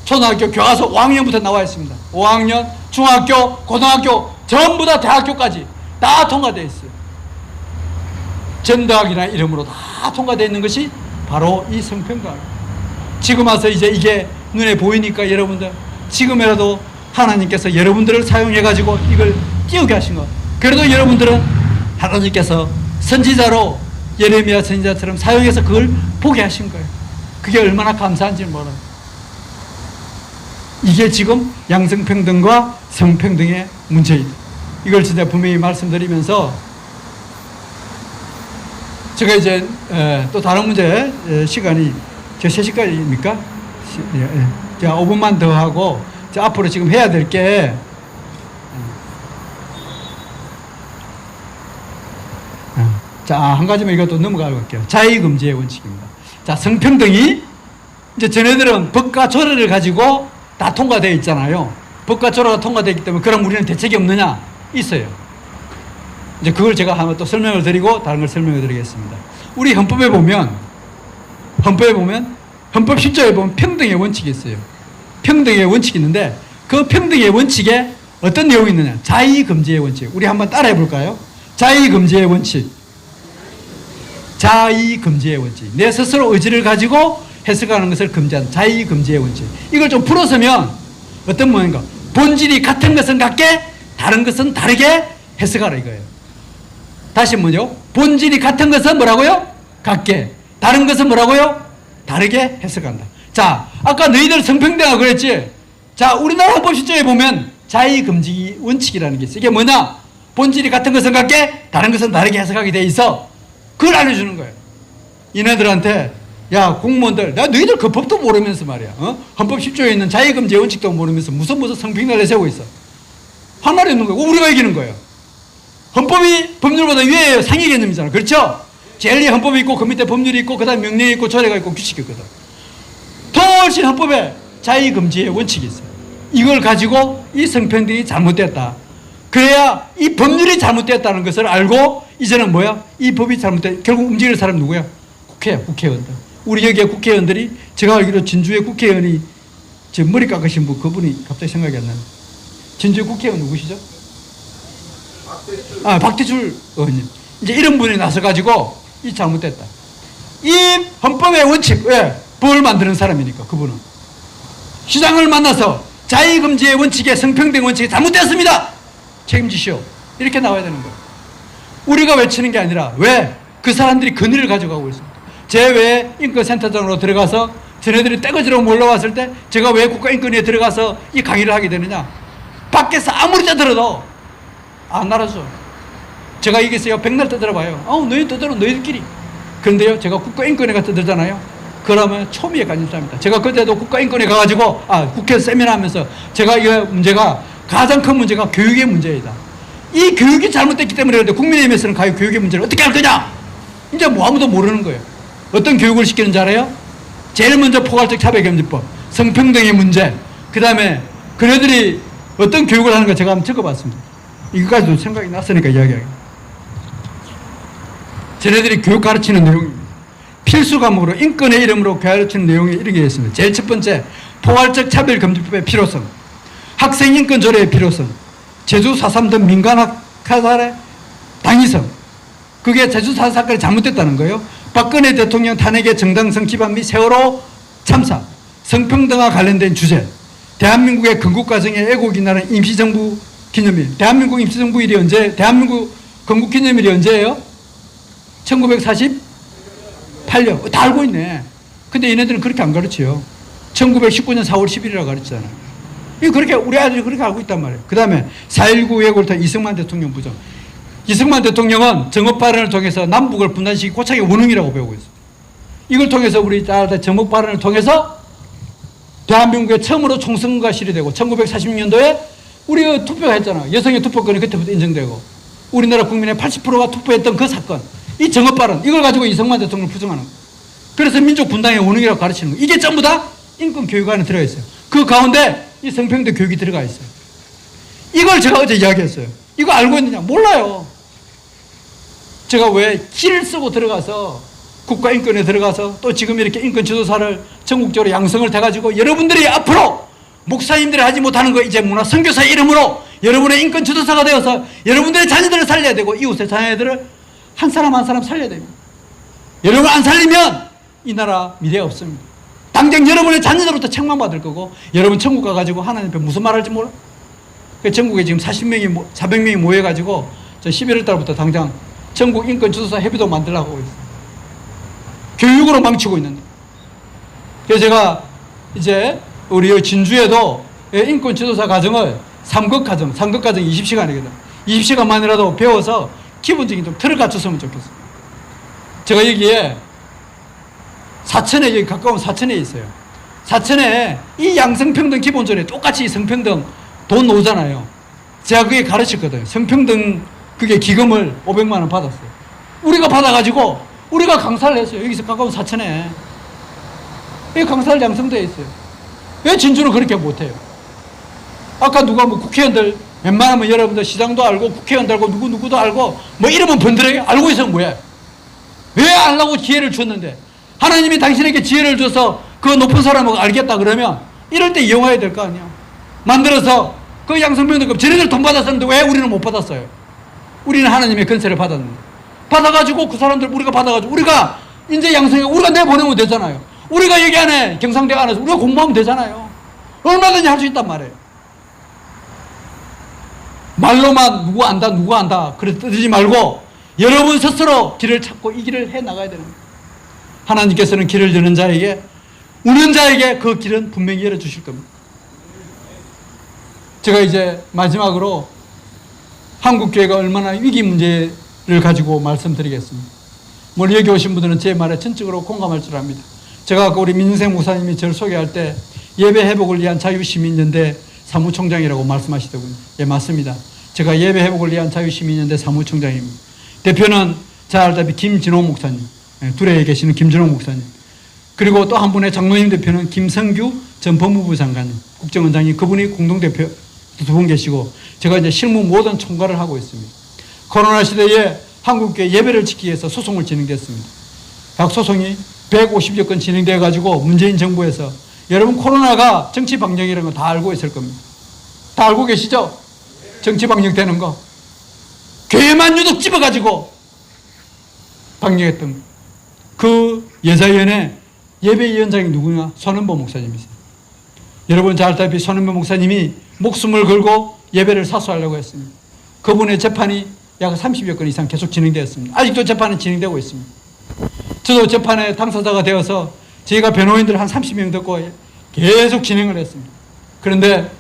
초등학교 교과서 5학년부터 나와 있습니다. 5학년, 중학교, 고등학교 전부 다 대학교까지 다 통과되어 있어요. 전대학이라는 이름으로 다 통과되어 있는 것이 바로 이 성평등. 지금 와서 이제 이게 눈에 보이니까 여러분들 지금이라도 하나님께서 여러분들을 사용해가지고 이걸 띄우게 하신 것. 그래도 여러분들은 하나님께서 선지자로 예레미야 선지자처럼 사용해서 그걸 보게 하신 거예요. 그게 얼마나 감사한지 몰라요. 이게 지금 양성평등과 성평등의 문제입니다. 이걸 진짜 분명히 말씀드리면서 제가 이제 또 다른 문제 시간이 저 3시까지입니까? 제가 5분만 더 하고 앞으로 지금 해야 될 게 자, 한 가지만 이것도 넘어가고 할게요. 자의금지의 원칙입니다. 자, 성평등이 이제 전애들은 법과 조례를 가지고 다 통과되어 있잖아요. 법과 조례가 통과되어 있기 때문에 그럼 우리는 대책이 없느냐? 있어요. 이제 그걸 제가 한번 또 설명을 드리고 다른 걸 설명을 드리겠습니다. 우리 헌법에 보면 헌법 10조에 보면 평등의 원칙이 있어요. 평등의 원칙이 있는데 그 평등의 원칙에 어떤 내용이 있느냐? 자의금지의 원칙. 우리 한번 따라해 볼까요? 자의금지의 원칙. 자의금지의 원칙. 내 스스로 의지를 가지고 해석하는 것을 금지하는 자의금지의 원칙. 이걸 좀 풀어서면 어떤 모양인가? 본질이 같은 것은 같게, 다른 것은 다르게 해석하라 이거예요. 다시 뭐죠? 본질이 같은 것은 뭐라고요? 같게. 다른 것은 뭐라고요? 다르게 해석한다. 자, 아까 너희들 성평등하고 그랬지? 자, 우리나라 헌법 10조에 보면 자의금지 원칙이라는 게 있어요. 이게 뭐냐? 본질이 같은 것은 같게, 다른 것은 다르게 해석하게 돼 있어. 그걸 알려주는 거예요. 얘네들한테, 야, 공무원들, 너희들 그 법도 모르면서 말이야. 헌법 10조에 있는 자의금지 원칙도 모르면서 무슨 성평등을 내세우고 있어. 할 말이 없는 거예요. 우리가 이기는 거예요. 헌법이 법률보다 위에 상위 개념이잖아. 그렇죠? 제일 위에 헌법이 있고, 그 밑에 법률이 있고, 그 다음 명령이 있고, 조례가 있고, 규칙이 있거든. 더 훨씬 헌법에 자의금지의 원칙이 있어요. 이걸 가지고 이 성평등이 잘못됐다. 그래야 이 법률이 잘못됐다는 것을 알고, 이제는 뭐야? 이 법이 잘못됐다. 결국 움직일 사람 누구야? 국회의원들. 우리 여기에 국회의원들이, 제가 알기로 진주의 국회의원이, 저 머리 깎으신 분, 그분이 갑자기 생각이 안 나네. 진주의 국회의원 누구시죠? 박대출 의원님. 이제 이런 분이 나서가지고, 이 잘못됐다. 이 헌법의 원칙, 왜? 법을 만드는 사람이니까, 그분은. 시장을 만나서 자의금지의 원칙에 성평등 원칙이 잘못됐습니다. 책임지시오. 이렇게 나와야 되는 거예요. 우리가 외치는 게 아니라, 왜? 그 사람들이 권위를 가져가고 있습니다. 제 외에 인권센터장으로 들어가서 저네들이 떼거지로 몰려왔을 때 제가 왜 국가인권위에 들어가서 이 강의를 하게 되느냐? 밖에서 아무리 떠들어도 안 알아줘. 제가 이겼어요. 백날 떠들어봐요. 너희 떠들어 너희들끼리. 그런데요, 제가 국가인권위가 떠들잖아요. 그러면 초미에 관심사입니다. 제가 그때도 국가인권위에 가가지고, 국회 세미나 하면서 제가 이 문제가 가장 큰 문제가 교육의 문제이다. 이 교육이 잘못됐기 때문에 그런데 국민의힘에서는 과연 교육의 문제를 어떻게 할 거냐? 이제 뭐 아무도 모르는 거예요. 어떤 교육을 시키는지 알아요? 제일 먼저 포괄적 차별금지법, 성평등의 문제, 그 다음에 그네들이 어떤 교육을 하는 거 제가 한번 적어봤습니다. 이거까지도 생각이 났으니까 이야기하겠습니다. 쟤네들이 교육 가르치는 내용입니다. 필수 과목으로 인권의 이름으로 가르치는 내용이 이런 게 있습니다. 제일 첫 번째, 포괄적 차별금지법의 필요성, 학생인권 조례의 필요성, 제주 4.3 등 민간학살의 당위성. 그게 제주 4.3 사건이 잘못됐다는 거예요. 박근혜 대통령 탄핵의 정당성 기반 및 세월호 참사, 성평등과 관련된 주제, 대한민국의 건국과정의 애국이라는 임시정부 기념일. 대한민국 임시정부일이 언제, 대한민국 건국기념일이 언제예요? 1948년. 다 알고 있네. 근데 얘네들은 그렇게 안 가르쳐요. 1919년 4월 10일이라고 가르치잖아요. 이거 그렇게, 우리 아들이 그렇게 알고 있단 말이에요. 그 다음에 4.19 왜곡을 통해 이승만 대통령 부정. 이승만 대통령은 정업 발언을 통해서 남북을 분단시키 고착의 원흉이라고 배우고 있어요. 이걸 통해서 우리 정업 발언을 통해서 대한민국에 처음으로 총선거가 실시되고 1946년도에 우리가 투표했잖아. 여성의 투표권이 그때부터 인정되고 우리나라 국민의 80%가 투표했던 그 사건. 이 정업 발언, 이걸 가지고 이승만 대통령을 부정하는 거예요. 그래서 민족 분단의 원흉이라고 가르치는 거예요. 이게 전부 다 인권 교육 안에 들어가 있어요. 그 가운데 이 성평등 교육이 들어가 있어요. 이걸 제가 어제 이야기했어요. 이거 알고 있느냐? 몰라요. 제가 왜 길을 쓰고 들어가서 국가인권에 들어가서 또 지금 이렇게 인권 지도사를 전국적으로 양성을 돼가지고 여러분들이 앞으로 목사님들이 하지 못하는 거 이제 문화 선교사의 이름으로 여러분의 인권 지도사가 되어서 여러분들의 자녀들을 살려야 되고 이웃의 자녀들을 한 사람 한 사람 살려야 됩니다. 여러분 안 살리면 이 나라 미래가 없습니다. 당장 여러분의 자녀들부터 책망받을 거고 여러분 천국 가가지고 하나님 앞에 무슨 말 할지 몰라. 전국에 지금 40명이 400명이 모여가지고 저 11월 달부터 당장 전국 인권 지도사 협의도 만들려고 하고 있어요. 교육으로 망치고 있는데. 그래서 제가 이제 우리 진주에도 인권 지도사 과정을 3급 과정 20시간이거든. 20시간만이라도 배워서 기본적인 좀 틀을 갖췄으면 좋겠어요. 제가 여기에 사천에, 여기 가까운 사천에 있어요. 사천에 이 양성평등 기본전에 똑같이 성평등 돈 오잖아요. 제가 그게 가르쳤거든요. 성평등 그게 기금을 500만 원 받았어요. 우리가 받아가지고 우리가 강사를 했어요. 여기서 가까운 사천에. 여기 강사를 양성되어 있어요. 왜 진주는 그렇게 못해요? 아까 누가 뭐 국회의원들 웬만하면 여러분들 시장도 알고 국회의원도 알고 누구도 알고 뭐 이러면 번들하게 알고 있으면 뭐야? 왜 알라고 기회를 줬는데 하나님이 당신에게 지혜를 줘서 그 높은 사람을 알겠다 그러면 이럴 때 이용해야 될 거 아니야. 만들어서 그 양성병들 쟤네들 돈 받았었는데 왜 우리는 못 받았어요? 우리는 하나님의 건세를 받았는데 받아가지고 그 사람들 우리가 받아가지고 우리가 이제 양성에 우리가 내보내면 되잖아요. 우리가 여기 안에 경상대 안에서 우리가 공부하면 되잖아요. 얼마든지 할 수 있단 말이에요. 말로만 누구 안다 그래 뜨지 말고 여러분 스스로 길을 찾고 이 길을 해 나가야 되는 거예요. 하나님께서는 길을 여는 자에게 우는 자에게 그 길은 분명히 열어주실 겁니다. 제가 이제 마지막으로 한국교회가 얼마나 위기 문제를 가지고 말씀드리겠습니다. 오늘 여기 오신 분들은 제 말에 전적으로 공감할 줄 압니다. 제가 아까 우리 민생 목사님이 저를 소개할 때 예배 회복을 위한 자유시민연대 사무총장이라고 말씀하시더군요. 예, 맞습니다. 제가 예배 회복을 위한 자유시민연대 사무총장입니다. 대표는 잘 알다시피 김진호 목사님, 둘에 계시는 김진호 목사님, 그리고 또 한 분의 장로님 대표는 김성규 전 법무부 장관님, 국정원장님, 그분이 공동대표 두 분 계시고 제가 이제 실무 모든 총괄을 하고 있습니다. 코로나 시대에 한국교회 예배를 지키기 위해서 소송을 진행됐습니다. 각 소송이 150여 건 진행되어 가지고 문재인 정부에서 여러분 코로나가 정치 방역이라는 거 다 알고 있을 겁니다. 다 알고 계시죠? 정치 방역 되는 거. 교회만 유독 집어가지고 방역했던 거. 그 여자위원회 예배위원장이 누구냐? 손은보 목사님이세요. 여러분 잘 알다시피 손은보 목사님이 목숨을 걸고 예배를 사수하려고 했습니다. 그분의 재판이 약 30여 건 이상 계속 진행되었습니다. 아직도 재판은 진행되고 있습니다. 저도 재판의 당사자가 되어서 저희가 변호인들 한 30명 듣고 계속 진행을 했습니다. 그런데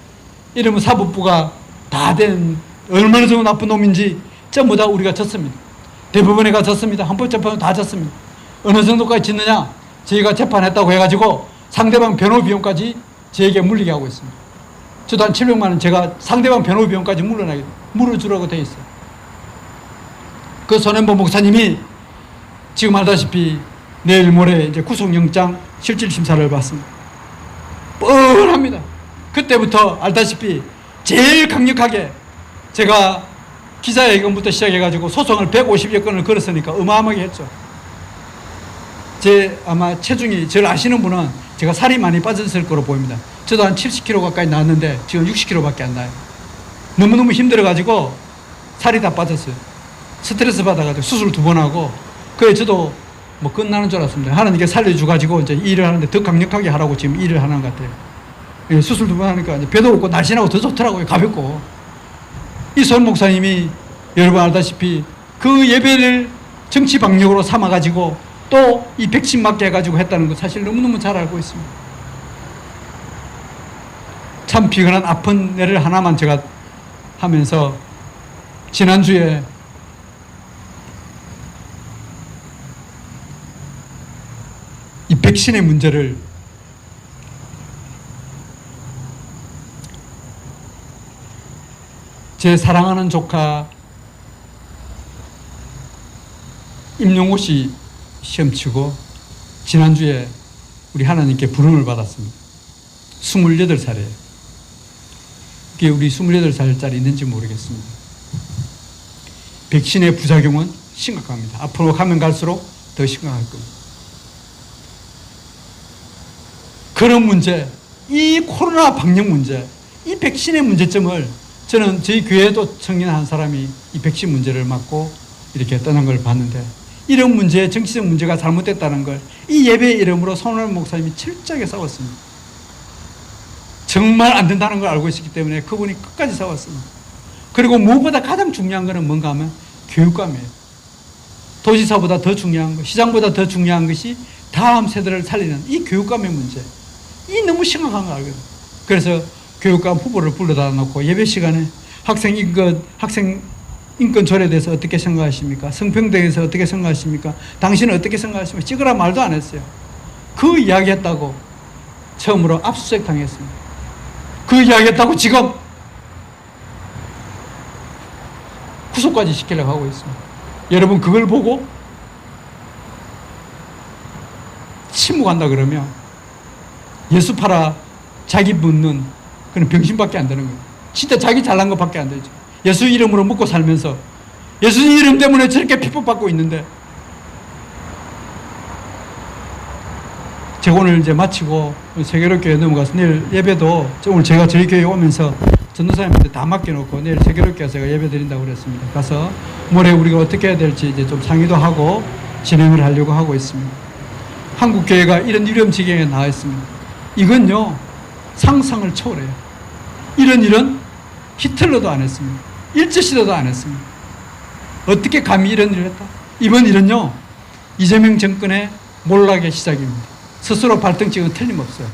이러면 사법부가 다 된 얼마나 정도 나쁜 놈인지 전부 다 우리가 졌습니다. 대법원에가 졌습니다. 헌법재판은 다 졌습니다. 어느 정도까지 짓느냐? 저희가 재판했다고 해가지고 상대방 변호 비용까지 저에게 물리게 하고 있습니다. 저도 한 700만 원 제가 상대방 변호 비용까지 물어주라고 되어 있어요. 그 손현보 목사님이 지금 알다시피 내일 모레 이제 구속영장 실질심사를 받습니다. 뻔합니다. 그때부터 알다시피 제일 강력하게 제가 기자회견부터 시작해가지고 소송을 150여 건을 걸었으니까 어마어마하게 했죠. 제 아마 체중이 저를 아시는 분은 제가 살이 많이 빠졌을 거로 보입니다. 저도 한 70kg 가까이 나왔는데 지금 60kg밖에 안 나요. 너무너무 힘들어가지고 살이 다 빠졌어요. 스트레스 받아가지고 수술 2번 하고 그래 저도 뭐 끝나는 줄 알았습니다. 하나님께 살려주가지고 이제 일을 하는데 더 강력하게 하라고 지금 일을 하는 것 같아요. 예, 수술 2번 하니까 이제 배도 없고 날씬하고 더 좋더라고요. 가볍고. 이 손 목사님이 여러분 알다시피 그 예배를 정치 방역으로 삼아가지고 또 이 백신 맞게 해가지고 했다는 거 사실 너무너무 잘 알고 있습니다. 참 비근한 아픈 예를 하나만 제가 하면서 지난주에 이 백신의 문제를 제 사랑하는 조카 임용호 씨 시험 치고 지난주에 우리 하나님께 부름을 받았습니다. 28살이에요. 그게 우리 28살짜리 있는지 모르겠습니다. 백신의 부작용은 심각합니다. 앞으로 가면 갈수록 더 심각할 겁니다. 그런 문제, 이 코로나 방역 문제, 이 백신의 문제점을 저는 저희 교회도 청년 한 사람이 이 백신 문제를 맡고 이렇게 떠난 걸 봤는데 이런 문제, 정치적 문제가 잘못됐다는 걸 이 예배의 이름으로 손원호 목사님이 철저하게 싸웠습니다. 정말 안 된다는 걸 알고 있었기 때문에 그분이 끝까지 싸웠습니다. 그리고 무엇보다 가장 중요한 것은 뭔가 하면 교육감이에요. 도지사보다 더 중요한 것, 시장보다 더 중요한 것이 다음 세대를 살리는 이 교육감의 문제. 이 너무 심각한 거 알거든요. 그래서 교육감 후보를 불러다 놓고 예배 시간에 학생 인권 조례에 대해서 어떻게 생각하십니까? 성평등에 대해서 어떻게 생각하십니까? 당신은 어떻게 생각하십니까? 찍으라 말도 안 했어요. 그 이야기 했다고 처음으로 압수수색 당했습니다. 그 이야기 했다고 지금 구속까지 시키려고 하고 있습니다. 여러분 그걸 보고 침묵한다 그러면 예수 팔아 자기 묻는 그런 병신밖에 안 되는 거예요. 진짜 자기 잘난 것밖에 안 되죠. 예수 이름으로 먹고 살면서 예수 이름 때문에 저렇게 핍박받고 있는데, 제가 오늘 이제 마치고 세계로교회 넘어가서 내일 예배도 오늘 제가 저희 교회 오면서 전도사님한테 다 맡겨놓고 내일 세계로교회 제가 예배 드린다고 그랬습니다. 가서 모레 우리가 어떻게 해야 될지 이제 좀 상의도 하고 진행을 하려고 하고 있습니다. 한국 교회가 이런 위험 지경에 나와 있습니다. 이건요 상상을 초월해요. 이런 일은 히틀러도 안 했습니다. 일제시대도 안 했습니다. 어떻게 감히 이런 일을 했다? 이번 일은요 이재명 정권의 몰락의 시작입니다. 스스로 발등 찍은 틀림없어요.